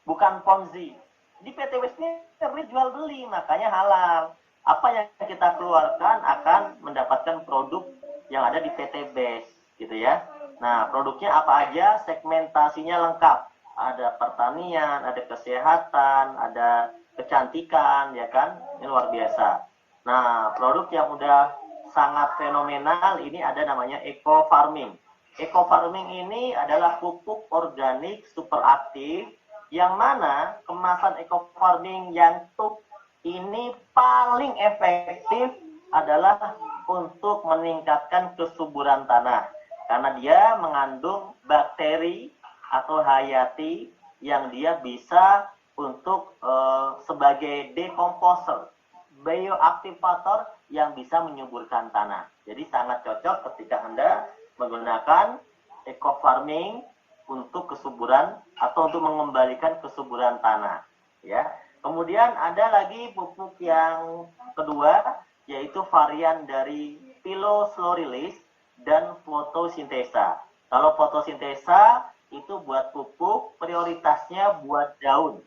bukan Ponzi. Di PTBS ini jual beli, makanya halal. Apa yang kita keluarkan akan mendapatkan produk yang ada di PTBS, gitu ya. Nah, produknya apa aja? Segmentasinya lengkap. Ada pertanian, ada kesehatan, ada kecantikan, ya kan? Ini luar biasa. Nah, produk yang udah sangat fenomenal ini ada namanya eco farming. Eco farming ini adalah pupuk organik super aktif, yang mana kemasan eco farming yang top ini paling efektif adalah untuk meningkatkan kesuburan tanah, karena dia mengandung bakteri atau hayati yang dia bisa untuk sebagai decomposer, bioaktivator yang bisa menyuburkan tanah. Jadi sangat cocok ketika Anda menggunakan eco farming untuk kesuburan atau untuk mengembalikan kesuburan tanah, ya. Kemudian ada lagi pupuk yang kedua, yaitu varian dari Philo Slow Release dan fotosintesa. Kalau fotosintesa itu buat pupuk, prioritasnya buat daun.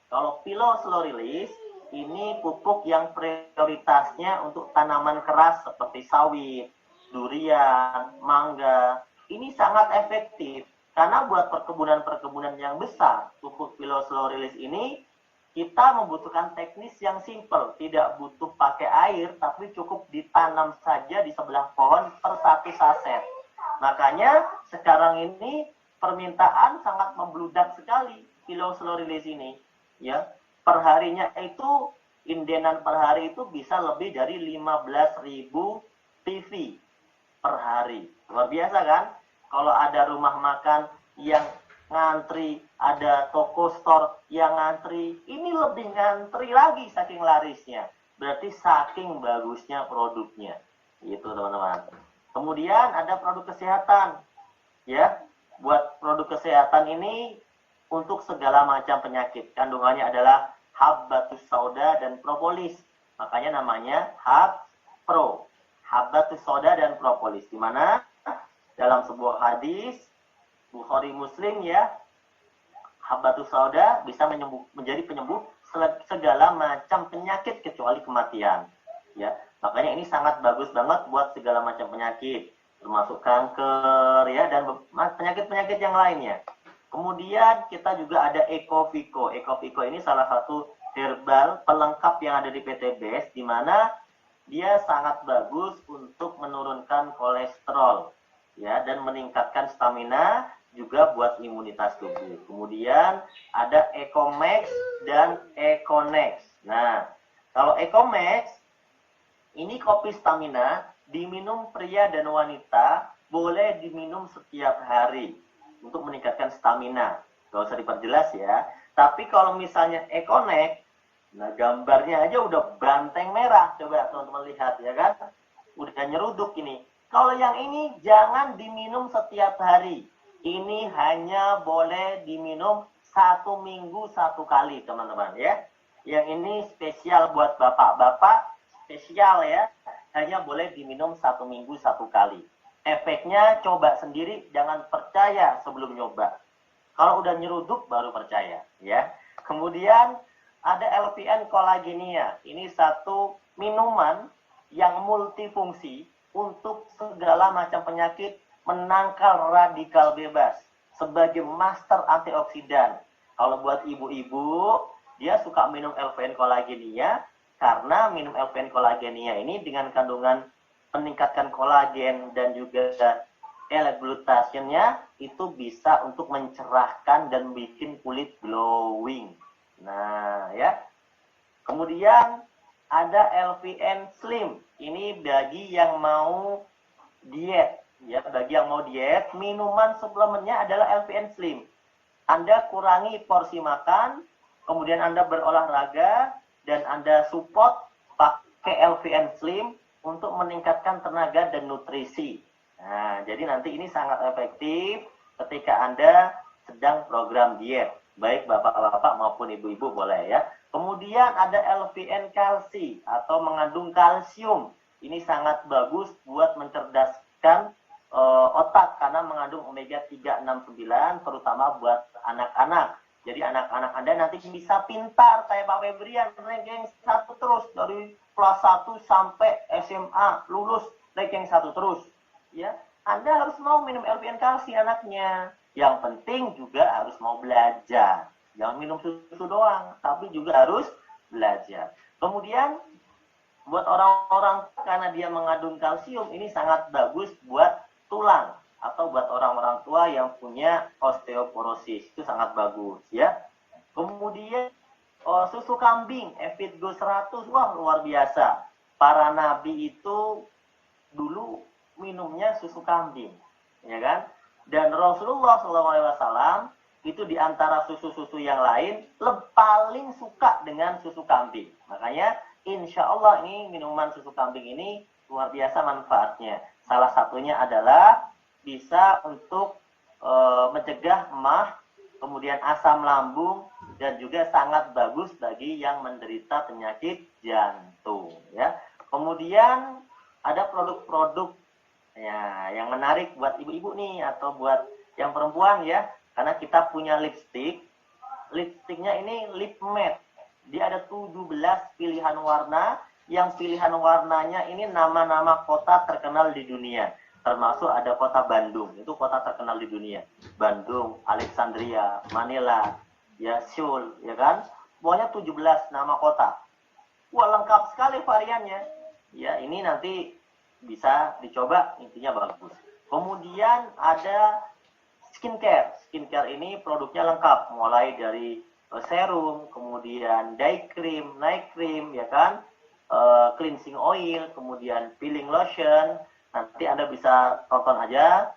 Kalau Philo Slow Release ini pupuk yang prioritasnya untuk tanaman keras seperti sawit, durian, mangga. Ini sangat efektif karena buat perkebunan-perkebunan yang besar, pupuk Philo Slow Release ini kita membutuhkan teknis yang simple, tidak butuh pakai air, tapi cukup ditanam saja di sebelah pohon per 1 saset. Makanya sekarang ini permintaan sangat membludak sekali Philo Slow Release ini, ya. Perharinya itu indenan per hari itu bisa lebih dari 15.000 PV per hari. Luar biasa kan? Kalau ada rumah makan yang ngantri, ada toko store yang ngantri, ini lebih ngantri lagi saking larisnya. Berarti saking bagusnya produknya. Gitu teman-teman. Kemudian ada produk kesehatan. Ya, buat produk kesehatan ini untuk segala macam penyakit. Kandungannya adalah Habbatus Sauda dan propolis. Makanya namanya Hab Pro. Habbatus Sauda dan propolis. Di mana dalam sebuah hadis Bukhari Muslim ya, Habbatus Sauda bisa menjadi penyembuh segala macam penyakit kecuali kematian. Ya, makanya ini sangat bagus banget buat segala macam penyakit, termasuk kanker ya dan penyakit-penyakit yang lainnya. Kemudian kita juga ada Ecovico. Ecovico ini salah satu herbal pelengkap yang ada di PTBS, di mana dia sangat bagus untuk menurunkan kolesterol, ya, dan meningkatkan stamina, juga buat imunitas tubuh. Kemudian ada Ecomax dan Econex. Nah, kalau Ecomax ini kopi stamina, diminum pria dan wanita, boleh diminum setiap hari untuk meningkatkan stamina. Gak usah diperjelas ya. Tapi kalau misalnya Econex, nah gambarnya aja udah banteng merah. Coba teman-teman lihat ya kan. Udah nyeruduk ini. Kalau yang ini jangan diminum setiap hari. Ini hanya boleh diminum 1 minggu 1 kali teman-teman ya. Yang ini spesial buat bapak-bapak. Spesial ya. Hanya boleh diminum 1 minggu 1 kali. Efeknya coba sendiri, jangan percaya sebelum nyoba. Kalau udah nyeruduk baru percaya, ya. Kemudian ada LPN Collagenea. Ini satu minuman yang multifungsi untuk segala macam penyakit, menangkal radikal bebas sebagai master antioksidan. Kalau buat ibu-ibu, dia suka minum LVN kolagenia karena minum LVN kolagenia ini dengan kandungan meningkatkan kolagen dan juga L-glutationnya itu bisa untuk mencerahkan dan bikin kulit glowing. Nah, ya. Kemudian ada LVN Slim. Ini bagi yang mau diet, ya. Bagi yang mau diet, minuman suplemennya adalah LVN Slim. Anda kurangi porsi makan, kemudian Anda berolahraga dan Anda support pakai LVN Slim untuk meningkatkan tenaga dan nutrisi. Nah, jadi nanti ini sangat efektif ketika Anda sedang program diet. Baik bapak-bapak maupun ibu-ibu boleh ya. Kemudian ada LVN kalsi atau mengandung kalsium. Ini sangat bagus buat mencerdaskan otak karena mengandung omega 3, 6, 9 terutama buat anak-anak. Jadi anak-anak Anda nanti bisa pintar kayak Pak Febrian, ranking 1 terus dari kelas 1 sampai SMA lulus ranking 1 terus. Ya, Anda harus mau minum LVN kalsi anaknya. Yang penting juga harus mau belajar. Jangan minum susu doang, tapi juga harus belajar. Kemudian buat orang-orang karena dia mengandung kalsium ini sangat bagus buat tulang atau buat orang-orang tua yang punya osteoporosis, itu sangat bagus ya. Kemudian susu kambing Evitgo 100, wah luar biasa. Para nabi itu dulu minumnya susu kambing, ya kan? Dan Rasulullah SAW itu di antara susu-susu yang lain paling suka dengan susu kambing. Makanya insya Allah ini minuman susu kambing ini luar biasa manfaatnya. Salah satunya adalah bisa untuk mencegah emah, kemudian asam lambung, dan juga sangat bagus bagi yang menderita penyakit jantung. Ya. Kemudian ada produk-produk ya, yang menarik buat ibu-ibu nih atau buat yang perempuan ya. Karena kita punya lipstick. Lipsticknya ini lip matte. Dia ada 17 pilihan warna. Yang pilihan warnanya ini nama-nama kota terkenal di dunia. Termasuk ada kota Bandung. Itu kota terkenal di dunia. Bandung, Alexandria, Manila, ya Seoul, ya kan? Pokoknya 17 nama kota. Wah, lengkap sekali variannya. Ya, ini nanti bisa dicoba, intinya bagus. Kemudian ada skincare. Skincare ini produknya lengkap, mulai dari serum, kemudian day cream, night cream, ya kan, cleansing oil, kemudian peeling lotion. Nanti Anda bisa tonton aja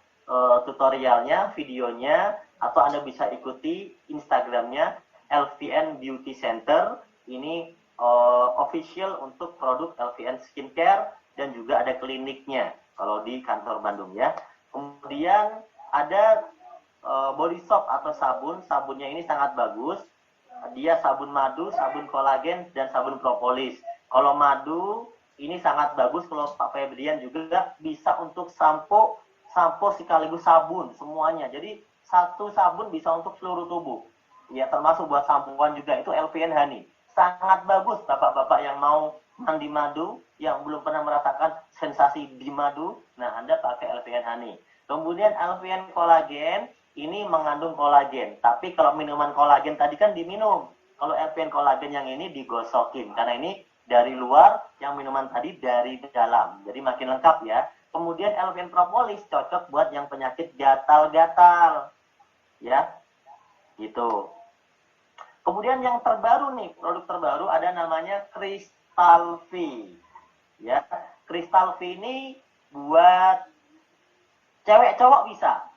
tutorialnya, videonya, atau Anda bisa ikuti Instagramnya LVN Beauty Center. Ini official untuk produk LVN Skincare. Dan juga ada kliniknya kalau di kantor Bandung ya. Kemudian ada body soap atau sabun. Sabunnya ini sangat bagus. Dia sabun madu, sabun kolagen, dan sabun propolis. Kalau madu ini sangat bagus. Kalau Pak Febrian juga bisa untuk sampo sekaligus sabun semuanya. Jadi satu sabun bisa untuk seluruh tubuh. Ya, termasuk buat sampoan juga itu LVN Honey. Sangat bagus bapak-bapak yang mau mandi madu, yang belum pernah merasakan sensasi di madu, nah Anda pakai LVN Honey. Kemudian LVN kolagen, ini mengandung kolagen. Tapi kalau minuman kolagen tadi kan diminum. Kalau LVN kolagen yang ini digosokin. Karena ini dari luar, yang minuman tadi dari dalam. Jadi makin lengkap ya. Kemudian LVN propolis cocok buat yang penyakit gatal-gatal. Ya, gitu. Kemudian yang terbaru nih, produk terbaru ada namanya Crystal V. Ya, Crystal V ini buat cewek cowok bisa.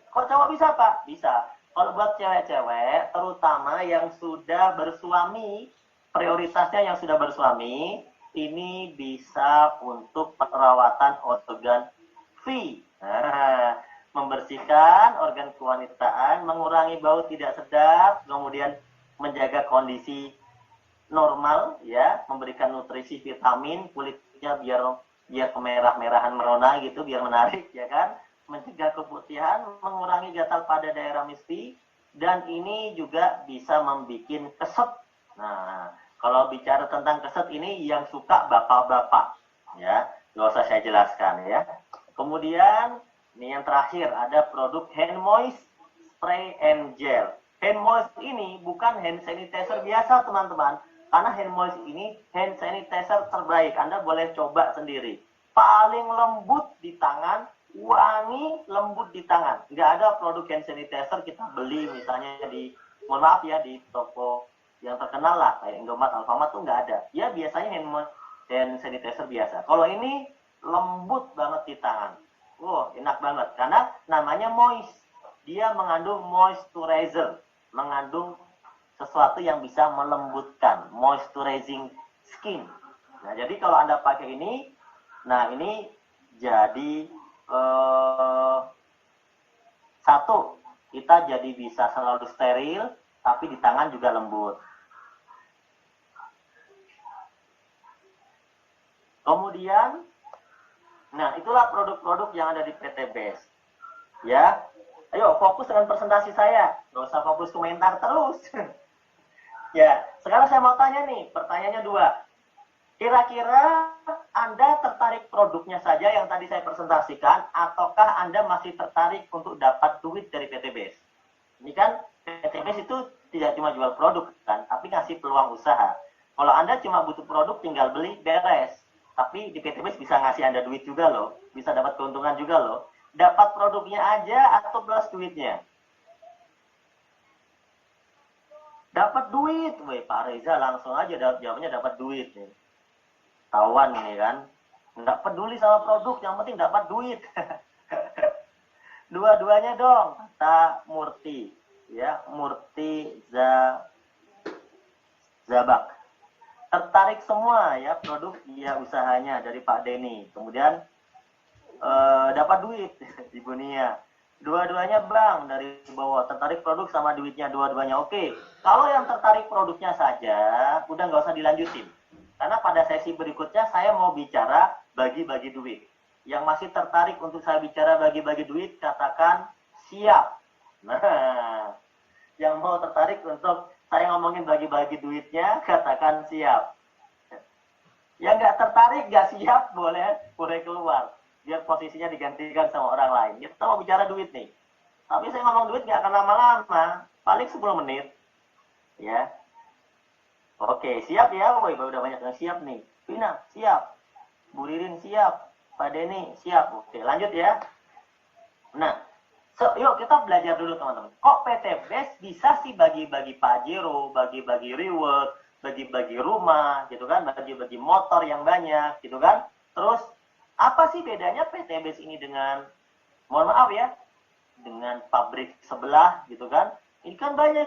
Kok cowok bisa, Pak? Bisa. Kalau buat cewek-cewek, terutama yang sudah bersuami, prioritasnya yang sudah bersuami, ini bisa untuk perawatan organ V. Nah, membersihkan organ kewanitaan, mengurangi bau tidak sedap, kemudian menjaga kondisi normal, ya, memberikan nutrisi vitamin, kulitnya biar kemerah-merahan merona gitu, biar menarik, ya kan, mencegah keputihan, mengurangi gatal pada daerah misfi, dan ini juga bisa membuat keset. Nah, kalau bicara tentang keset ini yang suka bapak-bapak, ya, nggak usah saya jelaskan, ya. Kemudian Ini yang terakhir, ada produk hand moist spray and gel. Hand moist ini bukan hand sanitizer biasa teman-teman, karena hand moist ini hand sanitizer terbaik. Anda boleh coba sendiri. Paling lembut di tangan, wangi, lembut di tangan. Nggak ada produk hand sanitizer kita beli misalnya di, mohon maaf ya, di toko yang terkenal lah, kayak Indomaret, Alfamart tuh nggak ada. Ya biasanya hand sanitizer biasa. Kalau ini lembut banget di tangan. Enak banget, karena namanya moist. Dia mengandung moisturizer, mengandung sesuatu yang bisa melembutkan, moisturizing skin. Nah, jadi kalau Anda pakai ini, nah ini jadi satu, kita jadi bisa selalu steril, tapi di tangan juga lembut. Kemudian, nah itulah produk-produk yang ada di PT Best. Ya, ayo fokus dengan presentasi saya, nggak usah fokus komentar terus. Ya, sekarang saya mau tanya nih, pertanyaannya 2. Kira-kira Anda tertarik produknya saja yang tadi saya presentasikan, ataukah Anda masih tertarik untuk dapat duit dari PT Best? Ini kan PT Best itu tidak cuma jual produk kan, tapi ngasih peluang usaha. Kalau Anda cuma butuh produk, tinggal beli, beres. Tapi di PT Best bisa ngasih Anda duit juga loh, bisa dapat keuntungan juga loh. Dapat produknya aja atau plus duitnya? Dapat duit, weh Pak Reza langsung aja jawabnya dapat duit nih. Tawan nih kan, nggak peduli sama produk, yang penting dapat duit. Dua-duanya dong, kata Murti, ya Murti Zabak. Tertarik semua ya produk dia usahanya dari Pak Denny. Kemudian dapat duit Ibu Nia. Dua-duanya Bang dari bawah, tertarik produk sama duitnya dua-duanya. Oke, kalau yang tertarik produknya saja udah nggak usah dilanjutin, karena pada sesi berikutnya saya mau bicara bagi-bagi duit. Yang masih tertarik untuk saya bicara bagi-bagi duit, katakan siap. Nah, yang mau tertarik untuk saya ngomongin bagi-bagi duitnya, katakan siap. Yang nggak tertarik, nggak siap, boleh keluar. Biar posisinya digantikan sama orang lain. Kita mau bicara duit nih. Tapi saya ngomong duit nggak akan lama-lama. Paling 10 menit. Ya. Oke, siap ya? Woi, udah banyak yang siap nih. Vina, siap. Bu Ririn, siap. Pak Denny, siap. Oke, lanjut ya. Nah, yuk kita belajar dulu teman-teman. Kok PT Best bisa sih bagi-bagi Pajero, bagi-bagi reward, bagi-bagi rumah, gitu kan, bagi-bagi motor yang banyak, gitu kan. Terus apa sih bedanya PT Best ini dengan, mohon maaf ya, dengan pabrik sebelah, gitu kan? Ini kan banyak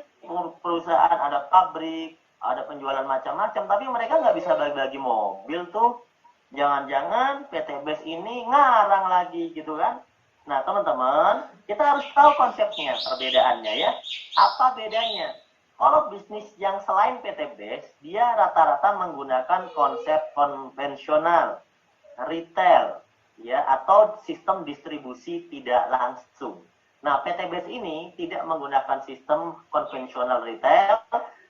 perusahaan, ada pabrik, ada penjualan macam-macam, tapi mereka nggak bisa bagi-bagi mobil tuh. Jangan-jangan PT Best ini ngarang lagi, gitu kan? Nah, teman-teman, kita harus tahu konsepnya, perbedaannya ya. Apa bedanya? Kalau bisnis yang selain PT Best, dia rata-rata menggunakan konsep konvensional, retail, ya, atau sistem distribusi tidak langsung. Nah, PT Best ini tidak menggunakan sistem konvensional retail,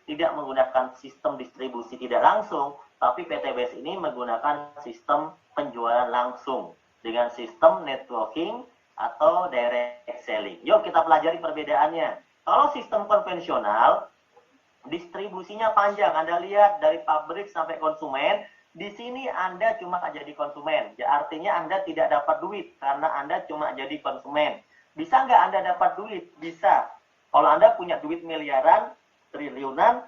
tidak menggunakan sistem distribusi tidak langsung, tapi PT Best ini menggunakan sistem penjualan langsung dengan sistem networking atau direct selling. Yuk kita pelajari perbedaannya. Kalau sistem konvensional, distribusinya panjang. Anda lihat dari pabrik sampai konsumen. Di sini Anda cuma jadi konsumen. Ya, artinya Anda tidak dapat duit karena Anda cuma jadi konsumen. Bisa nggak Anda dapat duit? Bisa. Kalau Anda punya duit miliaran, triliunan,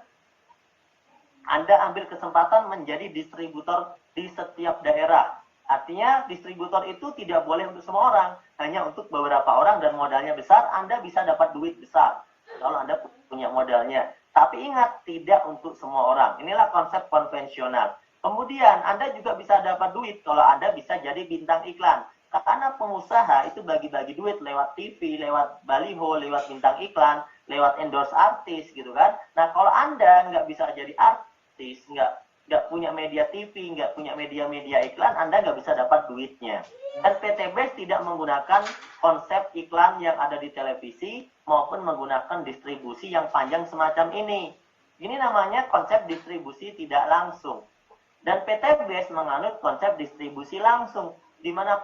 Anda ambil kesempatan menjadi distributor di setiap daerah. Artinya distributor itu tidak boleh untuk semua orang, hanya untuk beberapa orang dan modalnya besar, Anda bisa dapat duit besar kalau Anda punya modalnya. Tapi ingat, tidak untuk semua orang. Inilah konsep konvensional. Kemudian Anda juga bisa dapat duit kalau Anda bisa jadi bintang iklan. Karena pengusaha itu bagi-bagi duit lewat TV, lewat baliho, lewat bintang iklan, lewat endorse artis gitu kan. Nah kalau Anda nggak bisa jadi artis, nggak punya media TV, nggak punya media-media iklan, Anda nggak bisa dapat duitnya. Dan PT Best tidak menggunakan konsep iklan yang ada di televisi maupun menggunakan distribusi yang panjang semacam ini. Ini namanya konsep distribusi tidak langsung. Dan PT Best menganut konsep distribusi langsung, di mana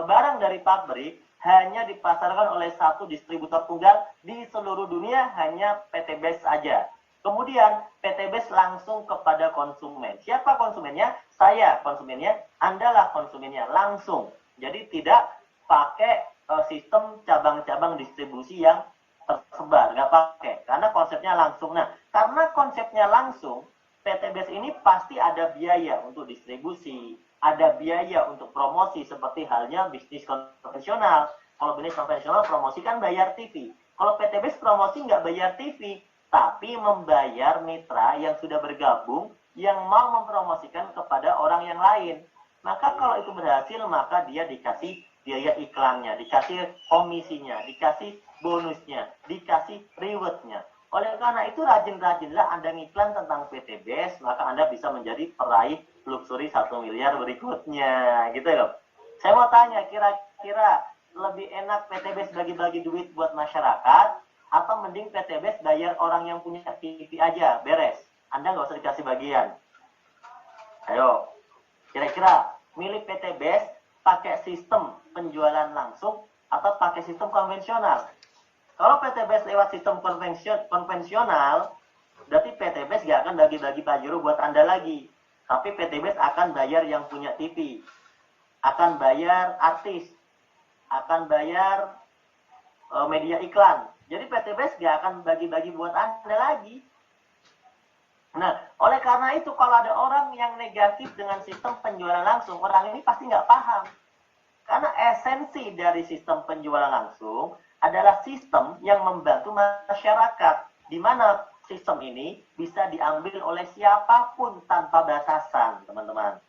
barang dari pabrik hanya dipasarkan oleh satu distributor tunggal di seluruh dunia, hanya PT BES saja. Kemudian PT BES langsung kepada konsumen. Siapa konsumennya? Saya konsumennya, Anda lah konsumennya langsung. Jadi tidak pakai sistem cabang-cabang distribusi yang tersebar, nggak pakai. Karena konsepnya langsung. Nah, karena konsepnya langsung, PT BES ini pasti ada biaya untuk distribusi, ada biaya untuk promosi seperti halnya bisnis konvensional. Kalau bisnis konvensional promosi kan bayar TV. Kalau PT BES promosi nggak bayar TV, tapi membayar mitra yang sudah bergabung yang mau mempromosikan kepada orang yang lain. Maka kalau itu berhasil, maka dia dikasih biaya iklannya, dikasih komisinya, dikasih bonusnya, dikasih rewardnya. Oleh karena itu rajin-rajinlah Anda ngiklan tentang PT BES, maka Anda bisa menjadi peraih luxury 1 miliar berikutnya, gitu ya. Saya mau tanya, kira-kira lebih enak PT BES bagi-bagi duit buat masyarakat, atau mending PT BES bayar orang yang punya TV aja, beres. Anda nggak usah dikasih bagian. Ayo, kira-kira milih PT BES pakai sistem penjualan langsung atau pakai sistem konvensional? Kalau PT BES lewat sistem konvensional, berarti PT BES nggak akan bagi-bagi Pajero buat Anda lagi. Tapi PT BES akan bayar yang punya TV, akan bayar artis, akan bayar media iklan. Jadi PT BES nggak akan bagi-bagi buat Anda lagi. Nah, oleh karena itu kalau ada orang yang negatif dengan sistem penjualan langsung, orang ini pasti nggak paham. Karena esensi dari sistem penjualan langsung adalah sistem yang membantu masyarakat, di mana sistem ini bisa diambil oleh siapapun tanpa batasan, teman-teman.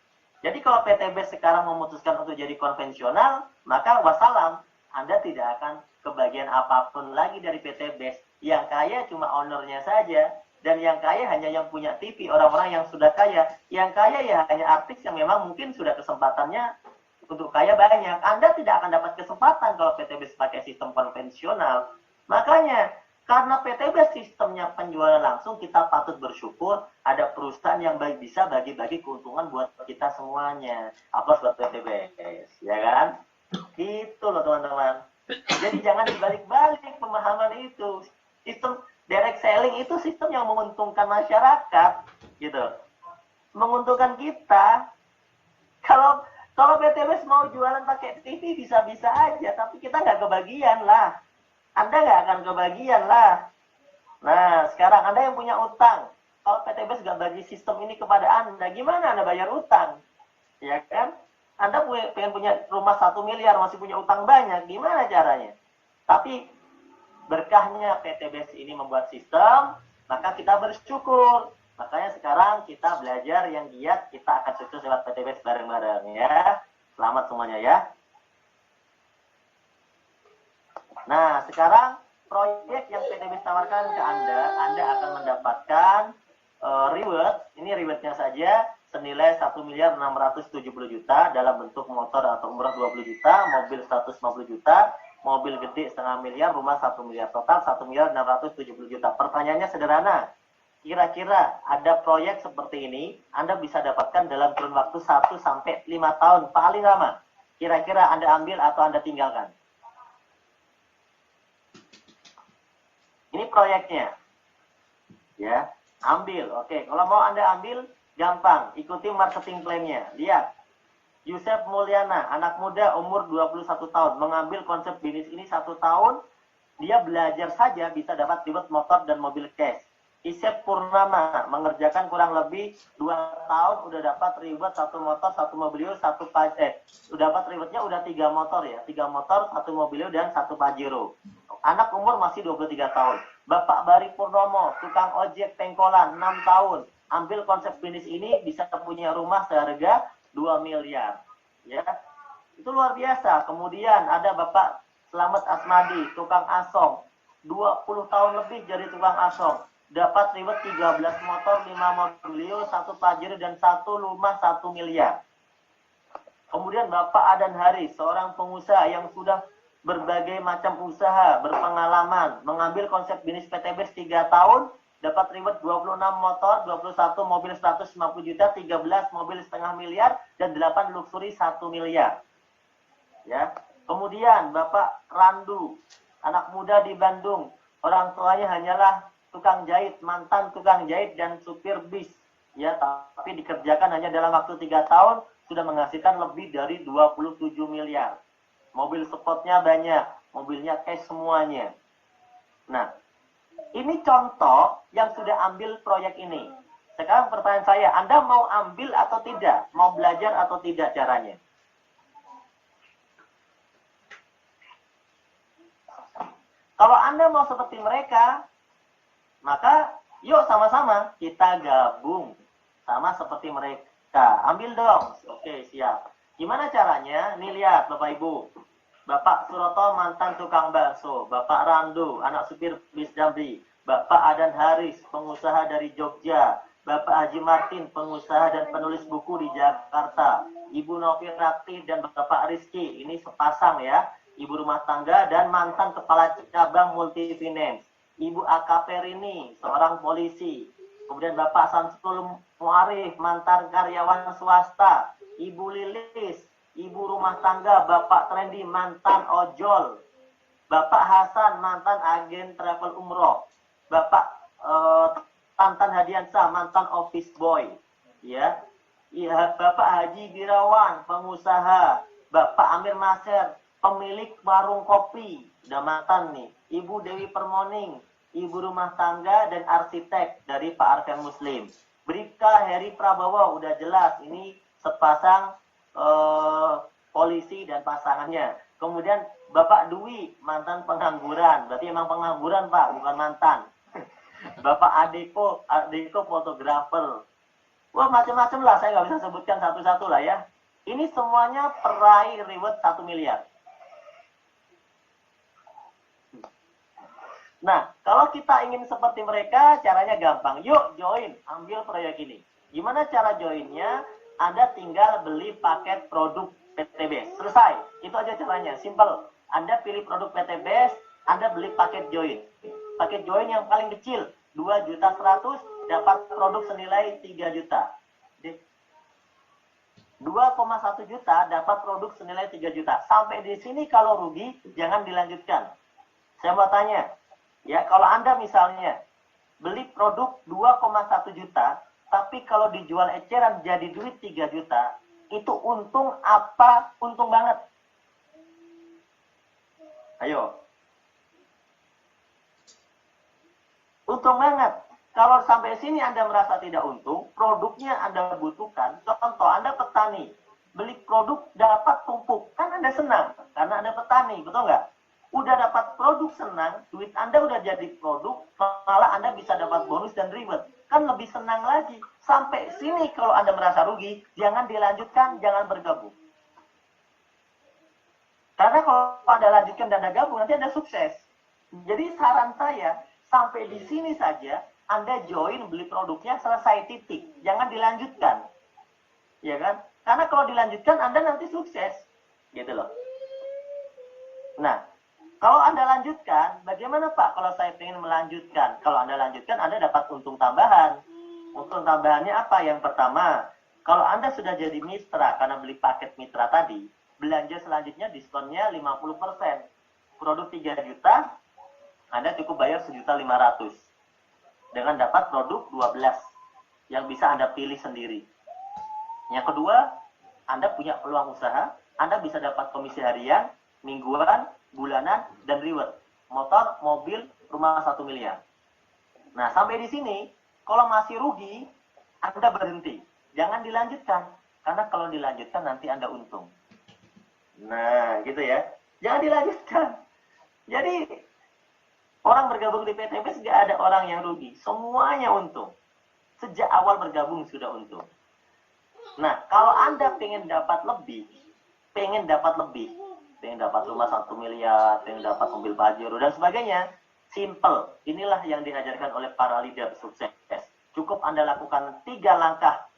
Jadi kalau PT BES sekarang memutuskan untuk jadi konvensional, maka wassalam, Anda tidak akan kebagian apapun lagi dari PT BES. Yang kaya cuma ownernya saja, dan yang kaya hanya yang punya TV, orang-orang yang sudah kaya. Yang kaya ya hanya artis yang memang mungkin sudah kesempatannya untuk kaya banyak. Anda tidak akan dapat kesempatan kalau PT BES pakai sistem konvensional. Makanya, karena PT BES sistemnya penjualan langsung, kita patut bersyukur ada perusahaan yang bisa bagi-bagi keuntungan buat kita semuanya. Aplaus buat PT BES, ya kan? Gitu loh teman-teman. Jadi jangan dibalik-balik pemahaman itu. Sistem direct selling itu sistem yang menguntungkan masyarakat, gitu. Menguntungkan kita. Kalau PT BES mau jualan pakai TV bisa-bisa aja, tapi kita nggak kebagian lah. Anda nggak akan kebagian lah. Nah, sekarang Anda yang punya utang. Kalau PT BES nggak bagi sistem ini kepada Anda, gimana Anda bayar utang? Ya kan? Anda pengen punya rumah 1 miliar, masih punya utang banyak, gimana caranya? Tapi berkahnya PT BES ini membuat sistem, maka kita bersyukur. Makanya sekarang kita belajar yang giat, kita akan sukses lewat PT BES bareng-bareng ya. Selamat semuanya ya. Nah, sekarang proyek yang PT BES tawarkan ke Anda akan mendapatkan reward. Ini rewardnya saja senilai 1.670.000.000 dalam bentuk motor atau umroh 20 juta, mobil 150 juta, mobil gede 0,5 miliar, rumah 1 miliar. Total 1.670.000.000. Pertanyaannya sederhana. Kira-kira ada proyek seperti ini, Anda bisa dapatkan dalam kurun waktu 1 sampai 5 tahun paling lama. Kira-kira Anda ambil atau Anda tinggalkan? Ini proyeknya. Ya, ambil. Oke, kalau mau Anda ambil, gampang. Ikuti marketing plan-nya. Lihat. Yusef Mulyana, anak muda umur 21 tahun, mengambil konsep bisnis ini 1 tahun, dia belajar saja bisa dapat reward motor dan mobil cash. Isep Purnama, mengerjakan kurang lebih 2 tahun, udah dapat reward 1 motor, 1 mobilio, 1 udah dapat rewardnya udah 3 motor ya. 3 motor, 1 mobilio, dan 1 Pajero. Anak umur masih 23 tahun. Bapak Bari Purnomo, tukang ojek pengkolan, 6 tahun. Ambil konsep bisnis ini, bisa punya rumah seharga 2 miliar. Ya, itu luar biasa. Kemudian ada Bapak Slamet Asmadi, tukang asong. 20 tahun lebih jadi tukang asong. Dapat reward 13 motor, 5 mobilio, 1 Pajero, dan 1 rumah 1 miliar. Kemudian Bapak Adan Haris, seorang pengusaha yang sudah berbagai macam usaha, berpengalaman, mengambil konsep bisnis PT BES 3 tahun, dapat reward 26 motor, 21 mobil 150 juta, 13 mobil 0,5 miliar, dan 8 luxury 1 miliar. Ya. Kemudian Bapak Randu, anak muda di Bandung, orang tuanya hanyalah tukang jahit, mantan tukang jahit dan supir bis, ya, tapi dikerjakan hanya dalam waktu 3 tahun sudah menghasilkan lebih dari 27 miliar. Mobil spotnya banyak, mobilnya cash semuanya. Nah, ini contoh yang sudah ambil proyek ini. Sekarang pertanyaan saya, Anda mau ambil atau tidak? Mau belajar atau tidak caranya? Kalau Anda mau seperti mereka, maka yuk sama-sama kita gabung sama seperti mereka. Ambil dong. Oke, siap. Gimana caranya? Nih lihat Bapak Ibu. Bapak Suroto mantan tukang bakso, Bapak Randu anak supir bis Damri, Bapak Adan Haris pengusaha dari Jogja, Bapak Haji Martin pengusaha dan penulis buku di Jakarta, Ibu Novi Rati dan Bapak Rizky, ini sepasang ya, ibu rumah tangga dan mantan kepala cabang Multifinance, Ibu AKP Rini, seorang polisi, kemudian Bapak Samsul Muarif, mantan karyawan swasta, Ibu Lilis, ibu rumah tangga, Bapak Trendi, mantan ojol, Bapak Hasan, mantan agen travel umroh, Bapak Tantan Hadiansah, mantan office boy, ya, Bapak Haji Birawan, pengusaha, Bapak Amir Maser, pemilik warung kopi, udah mantan nih, Ibu Dewi Permoning, ibu rumah tangga dan arsitek dari Pak Arfian Muslim, Bribka Heri Prabowo, udah jelas, ini sepasang polisi dan pasangannya. Kemudian Bapak Dwi, mantan pengangguran, berarti emang pengangguran Pak, bukan mantan. Bapak Adeko fotografer. Wah macam-macam lah, saya nggak bisa sebutkan satu-satu lah ya. Ini semuanya peraih reward 1 miliar. Nah, kalau kita ingin seperti mereka, caranya gampang. Yuk, join, ambil proyek ini. Gimana cara joinnya? Anda tinggal beli paket produk PTBS. Selesai. Itu aja caranya, simple. Anda pilih produk PTBS, Anda beli paket join. Paket join yang paling kecil, 2.100.000, dapat produk senilai 3 juta. 2,1 juta dapat produk senilai 3 juta. Sampai di sini kalau rugi, jangan dilanjutkan. Saya mau tanya, ya, kalau Anda misalnya beli produk 2,1 juta, tapi kalau dijual eceran jadi duit 3 juta, itu untung apa? Untung banget. Ayo. Untung banget. Kalau sampai sini Anda merasa tidak untung, produknya Anda butuhkan. Contoh, Anda petani. Beli produk dapat tumpuk. Kan Anda senang, karena Anda petani, betul nggak? Udah dapat produk senang, duit Anda udah jadi produk, malah Anda bisa dapat bonus dan reward. Kan lebih senang lagi. Sampai sini kalau Anda merasa rugi, jangan dilanjutkan, jangan bergabung. Karena kalau Anda lanjutkan dan Anda gabung, nanti Anda sukses. Jadi saran saya, sampai di sini saja, Anda join beli produknya, selesai titik. Jangan dilanjutkan. Ya kan? Karena kalau dilanjutkan, Anda nanti sukses. Gitu loh. Nah, kalau Anda lanjutkan, bagaimana Pak kalau saya ingin melanjutkan? Kalau Anda lanjutkan, Anda dapat untung tambahan. Untung tambahannya apa? Yang pertama, kalau Anda sudah jadi mitra karena beli paket mitra tadi, belanja selanjutnya diskonnya 50%. Produk 3 juta, Anda cukup bayar 1.500.000. Dengan dapat produk 12 yang bisa Anda pilih sendiri. Yang kedua, Anda punya peluang usaha, Anda bisa dapat komisi harian, mingguan, bulanan, dan reward. Motor, mobil, rumah 1 miliar. Nah, sampai di sini, kalau masih rugi, Anda berhenti. Jangan dilanjutkan. Karena kalau dilanjutkan, nanti Anda untung. Nah, gitu ya. Jangan dilanjutkan. Jadi, orang bergabung di PTBS, nggak ada orang yang rugi. Semuanya untung. Sejak awal bergabung sudah untung. Nah, kalau Anda pengen dapat lebih, pengen dapat rumah 1 miliar, pengen dapat mobil Pajero, dan sebagainya, simple. Inilah yang diajarkan oleh para leader sukses. Cukup Anda lakukan 3 langkah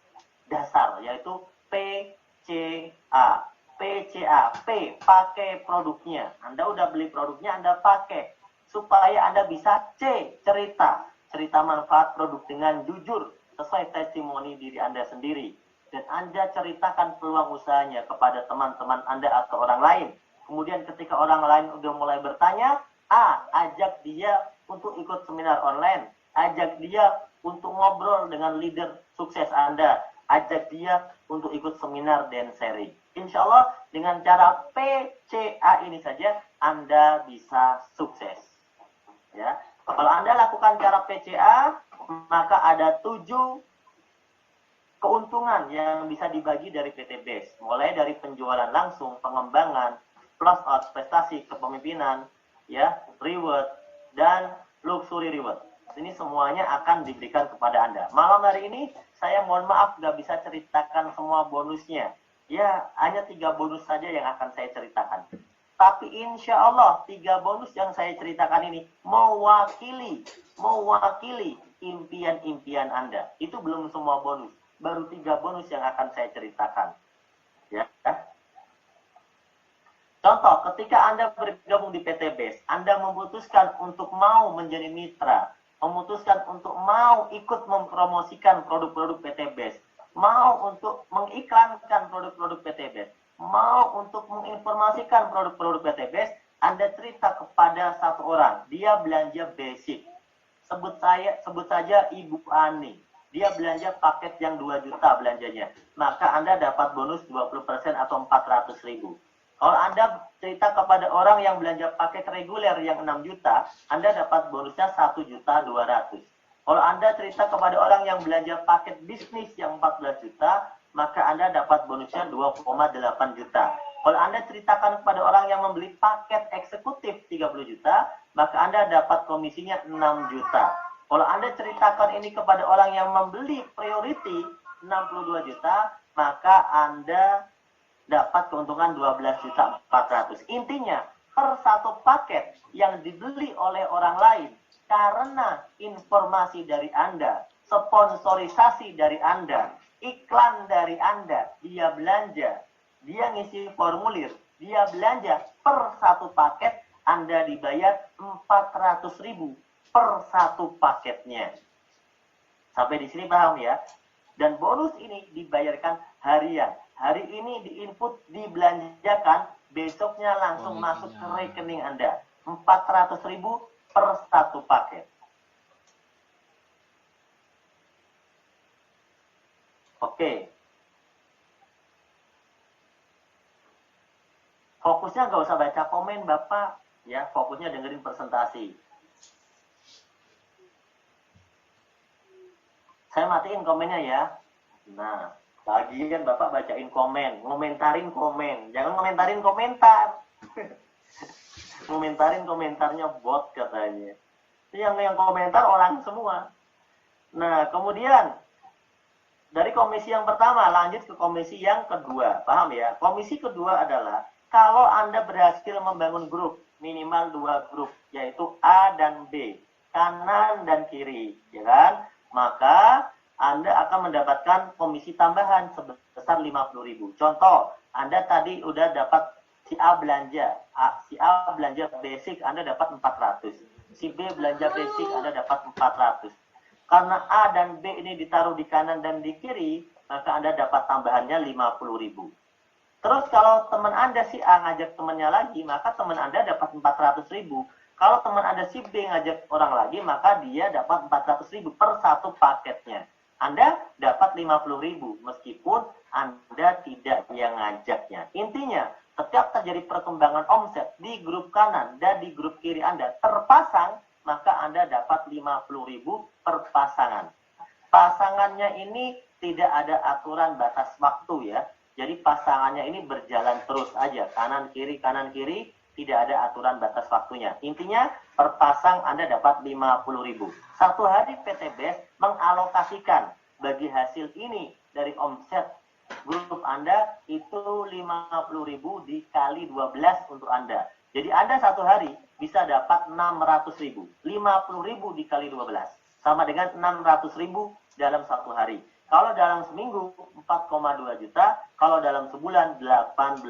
dasar, yaitu PCA. PCA, P, pakai produknya. Anda udah beli produknya, Anda pakai. Supaya Anda bisa C, cerita manfaat produk dengan jujur, sesuai testimoni diri Anda sendiri. Dan Anda ceritakan peluang usahanya kepada teman-teman Anda atau orang lain. Kemudian ketika orang lain udah mulai bertanya, ajak dia untuk ikut seminar online, ajak dia untuk ngobrol dengan leader sukses Anda, ajak dia untuk ikut seminar dan sharing. Insya Allah dengan cara PCA ini saja Anda bisa sukses. Ya, kalau Anda lakukan cara PCA, maka ada 7 keuntungan yang bisa dibagi dari PT BES, mulai dari penjualan langsung, pengembangan, plus out, prestasi, kepemimpinan, ya, reward, dan luxury reward. Ini semuanya akan diberikan kepada Anda. Malam hari ini saya mohon maaf nggak bisa ceritakan semua bonusnya. Ya, hanya 3 bonus saja yang akan saya ceritakan. Tapi insya Allah 3 bonus yang saya ceritakan ini mewakili impian-impian Anda. Itu belum semua bonus. Baru 3 bonus yang akan saya ceritakan. Ya. Contoh, ketika Anda bergabung di PT BES, Anda memutuskan untuk mau menjadi mitra, memutuskan untuk mau ikut mempromosikan produk-produk PT BES, mau untuk mengiklankan produk-produk PT BES, mau untuk menginformasikan produk-produk PT BES, Anda cerita kepada satu orang, dia belanja basic. Sebut saja Ibu Ani. Dia belanja paket yang 2 juta belanjanya. Maka Anda dapat bonus 20% atau 400.000. Kalau Anda cerita kepada orang yang belanja paket reguler yang 6 juta, Anda dapat bonusnya 1.200.000. Kalau Anda cerita kepada orang yang belanja paket bisnis yang 14 juta, maka Anda dapat bonusnya 2,8 juta. Kalau Anda ceritakan kepada orang yang membeli paket eksekutif 30 juta, maka Anda dapat komisinya 6 juta. Kalau Anda ceritakan ini kepada orang yang membeli priority 62 juta, maka Anda dapat keuntungan 12.400.000. Intinya, per satu paket yang dibeli oleh orang lain, karena informasi dari Anda, sponsorisasi dari Anda, iklan dari Anda, dia belanja, dia ngisi formulir, dia belanja per satu paket, Anda dibayar 400.000 per satu paketnya. Sampai di sini paham ya? Dan bonus ini dibayarkan harian. Hari ini diinput, dibelanjakan, besoknya langsung masuk ke rekening Anda. 400.000 per satu paket. Oke. Fokusnya nggak usah baca komen, Bapak. Ya, fokusnya dengerin presentasi. Saya matiin komennya ya. Nah, bagian Bapak bacain komen, ngomentarin komen. Jangan ngomentarin komentar. Komentarin komentarnya bot katanya. Yang komentar orang semua. Nah, kemudian dari komisi yang pertama lanjut ke komisi yang kedua. Paham ya? Komisi kedua adalah kalau Anda berhasil membangun grup, minimal 2 grup, yaitu A dan B, kanan dan kiri, ya kan? Maka Anda akan mendapatkan komisi tambahan sebesar 50.000. Contoh, Anda tadi udah dapat si A belanja basic, Anda dapat 400. Si B belanja basic, Anda dapat 400. Karena A dan B ini ditaruh di kanan dan di kiri, maka Anda dapat tambahannya 50.000. Terus kalau teman Anda si A ngajak temannya lagi, maka teman Anda dapat 400.000. Kalau teman Anda si B ngajak orang lagi, maka dia dapat 400.000 per satu paketnya. Anda dapat 50.000 meskipun Anda tidak yang ngajaknya. Intinya, setiap terjadi perkembangan omset di grup kanan dan di grup kiri Anda terpasang, maka Anda dapat 50.000 per pasangan. Pasangannya ini tidak ada aturan batas waktu ya. Jadi pasangannya ini berjalan terus aja, kanan kiri, tidak ada aturan batas waktunya. Intinya per pasang Anda dapat 50.000. Satu hari PT BES mengalokasikan bagi hasil ini dari omset grup Anda itu 50.000 dikali 12 untuk Anda. Jadi Anda satu hari bisa dapat 600.000. 50.000 dikali 12 sama dengan 600.000 dalam satu hari. Kalau dalam seminggu 4,2 juta, kalau dalam sebulan 18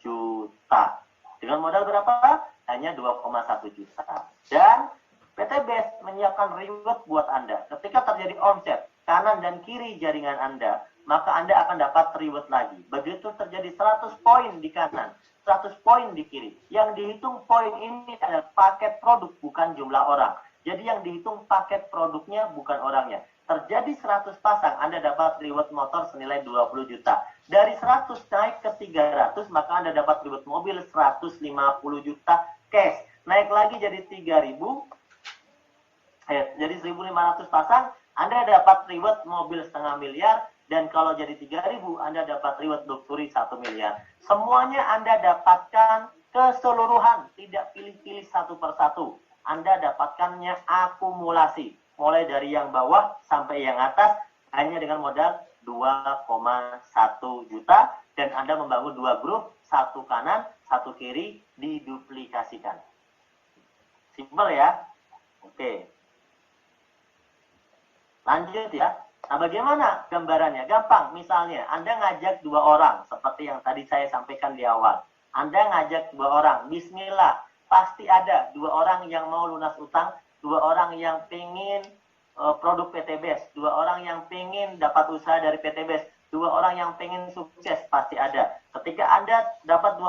juta. Dengan modal berapa? Hanya 2,1 juta. Dan PT BES menyiapkan reward buat Anda. Ketika terjadi omset kanan dan kiri jaringan Anda, maka Anda akan dapat reward lagi. Begitu terjadi 100 poin di kanan, 100 poin di kiri. Yang dihitung poin ini adalah paket produk, bukan jumlah orang. Jadi yang dihitung paket produknya, bukan orangnya. Terjadi 100 pasang, Anda dapat reward motor senilai 20 juta. Dari 100 naik ke 300, maka Anda dapat reward mobil 150 juta cash. Naik lagi jadi 3.000, jadi 1.500 pasang, Anda dapat reward mobil setengah miliar. Dan kalau jadi 3.000, Anda dapat reward luxury 1 miliar. Semuanya Anda dapatkan keseluruhan, tidak pilih-pilih satu persatu. Anda dapatkannya akumulasi, mulai dari yang bawah sampai yang atas, hanya dengan modal 2,1 juta. Dan Anda membangun 2 grup, satu kanan, satu kiri, diduplikasikan. Simpel ya? Oke. Lanjut ya. Nah, bagaimana gambarannya? Gampang. Misalnya, Anda ngajak 2 orang, seperti yang tadi saya sampaikan di awal. Anda ngajak 2 orang, bismillah. Pasti ada 2 orang yang mau lunas utang, 2 orang yang pengen produk PTBS, 2 orang yang pengen dapat usaha dari PTBS, 2 orang yang pengen sukses, pasti ada. Ketika Anda dapat 2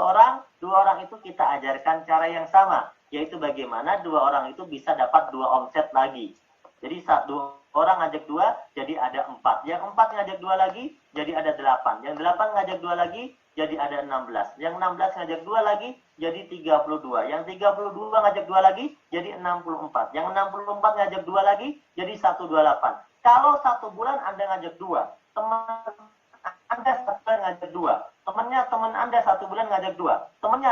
orang itu kita ajarkan cara yang sama, yaitu bagaimana 2 orang itu bisa dapat 2 omset lagi. Jadi 2 orang ngajak 2, jadi ada 4. Yang 4 ngajak 2 lagi, jadi ada 8. Yang 8 ngajak 2 lagi, jadi ada 16. Yang 16 ngajak 2 lagi, jadi 32. Yang 32 ngajak 2 lagi, jadi 64. Yang 64 ngajak 2 lagi, jadi 128. Kalau 1 bulan Anda ngajak 2, teman Anda 1 bulan ngajak 2, temannya teman Anda 1 bulan ngajak 2, teman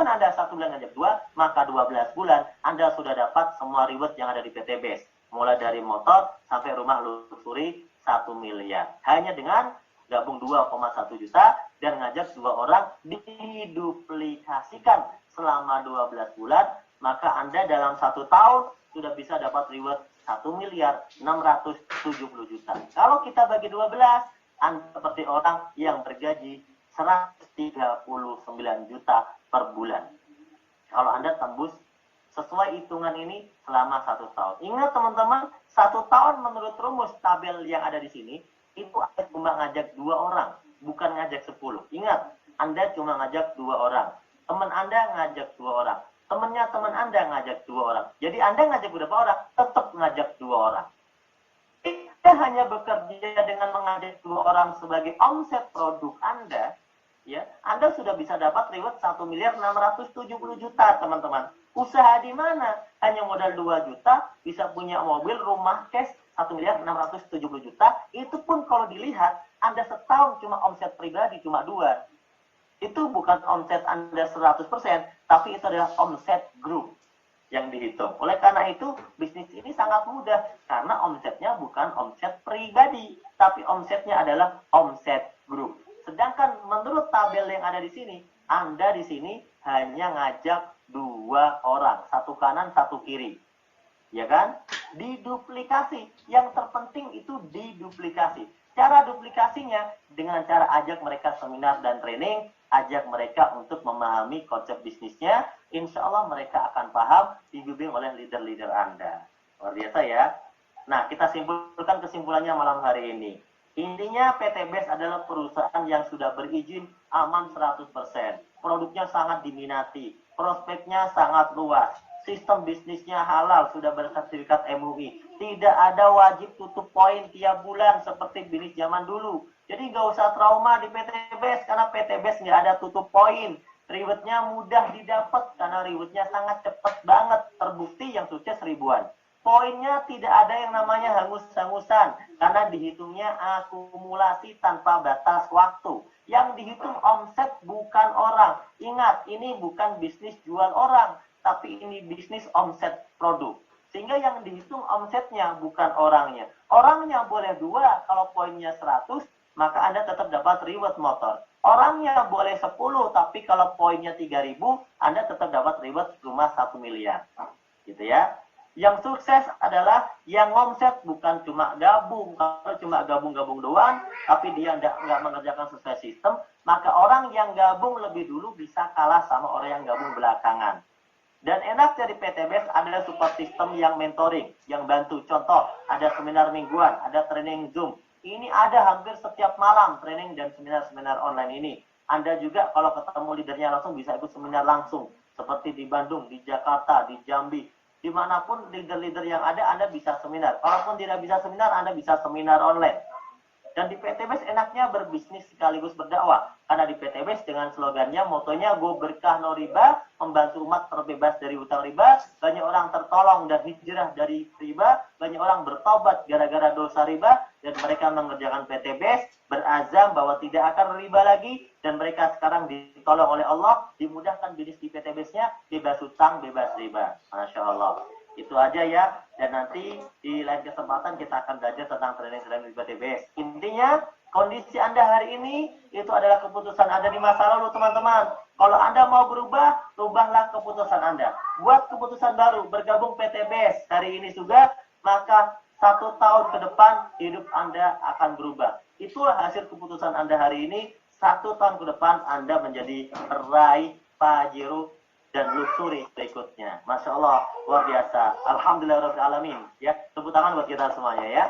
Anda 1 bulan ngajak 2, maka 12 bulan Anda sudah dapat semua reward yang ada di PTBS. Mulai dari motor sampai rumah luxury 1 miliar. Hanya dengan gabung 2,1 juta dan ngajak 2 orang diduplikasikan selama 12 bulan, maka Anda dalam 1 tahun sudah bisa dapat reward 1 miliar 670 juta. Kalau kita bagi 12, Anda seperti orang yang bergaji 139 juta per bulan. Kalau Anda tembus sesuai hitungan ini selama 1 tahun. Ingat teman-teman, 1 tahun menurut rumus tabel yang ada di sini, itu Anda cuma ngajak 2 orang, bukan ngajak 10. Ingat, Anda cuma ngajak 2 orang. Teman Anda ngajak 2 orang. Temannya teman Anda ngajak 2 orang. Jadi Anda ngajak berapa orang? Tetap ngajak 2 orang. Anda hanya bekerja dengan mengajak 2 orang sebagai omset produk Anda, ya, Anda sudah bisa dapat reward 1 miliar 670 juta, teman-teman. Usaha di mana? Hanya modal 2 juta, bisa punya mobil, rumah, cash, 1 miliar 670 juta. Itu pun kalau dilihat, Anda setahun cuma omset pribadi, cuma 2. Itu bukan omset Anda 100%, tapi itu adalah omset grup yang dihitung. Oleh karena itu, bisnis ini sangat mudah, karena omsetnya bukan omset pribadi, tapi omsetnya adalah omset grup. Sedangkan menurut tabel yang ada di sini, Anda di sini hanya ngajak 2 orang, 1 kanan, 1 kiri. Ya kan? Diduplikasi. Yang terpenting itu diduplikasi. Cara duplikasinya dengan cara ajak mereka seminar dan training, ajak mereka untuk memahami konsep bisnisnya. Insya Allah mereka akan paham, dibimbing oleh leader-leader Anda. Luar biasa ya. Nah, kita simpulkan kesimpulannya malam hari ini. Intinya PTBS adalah perusahaan yang sudah berizin aman 100%. Produknya sangat diminati, prospeknya sangat luas, sistem bisnisnya halal, sudah bersertifikat MUI. Tidak ada wajib tutup poin tiap bulan seperti bisnis zaman dulu. Jadi nggak usah trauma di PTBS, karena PTBS nggak ada tutup poin. Rewardnya mudah didapat, karena rewardnya sangat cepat banget. Terbukti yang sukses ribuan. Poinnya tidak ada yang namanya hangus-hangusan, karena dihitungnya akumulasi tanpa batas waktu. Yang dihitung omset bukan orang. Ingat, ini bukan bisnis jual orang, tapi ini bisnis omset produk. Sehingga yang dihitung omsetnya bukan orangnya. Orangnya boleh 2, kalau poinnya 100, maka Anda tetap dapat reward motor. Orangnya boleh 10, tapi kalau poinnya 3.000, Anda tetap dapat reward rumah 1 miliar. Gitu ya. Yang sukses adalah yang omset bukan cuma gabung. Kalau cuma gabung-gabung doang, tapi dia nggak mengerjakan sesuai sistem, maka orang yang gabung lebih dulu bisa kalah sama orang yang gabung belakangan. Dan enak dari PTBS adalah support system yang mentoring, yang bantu. Contoh, ada seminar mingguan, ada training Zoom. Ini ada hampir setiap malam training dan seminar-seminar online ini. Anda juga kalau ketemu leadernya langsung bisa ikut seminar langsung. Seperti di Bandung, di Jakarta, di Jambi. Dimanapun leader-leader yang ada, Anda bisa seminar. Kalaupun tidak bisa seminar, Anda bisa seminar online. Dan di PTBS enaknya berbisnis sekaligus berdakwah. Karena di PTBS dengan slogannya, motonya Go Berkah No Riba, membantu umat terbebas dari hutang riba, banyak orang tertolong dan hijrah dari riba, banyak orang bertobat gara-gara dosa riba, dan mereka mengerjakan PTBS, berazam bahwa tidak akan riba lagi, dan mereka sekarang ditolong oleh Allah, dimudahkan bisnis di PTBS-nya, bebas hutang, bebas riba. Masya Allah. Itu aja ya, dan nanti di lain kesempatan kita akan belajar tentang training-training di PTBS. Intinya, kondisi Anda hari ini itu adalah keputusan Anda di masa lalu, teman-teman. Kalau Anda mau berubah, rubahlah keputusan Anda. Buat keputusan baru, bergabung PTBS hari ini juga, maka 1 tahun ke depan hidup Anda akan berubah. Itulah hasil keputusan Anda hari ini. 1 tahun ke depan Anda menjadi peraih pajero dan luxury berikutnya. Masya Allah, luar biasa. Alhamdulillahirrahmanirrahim. Ya, tepuk tangan buat kita semuanya ya.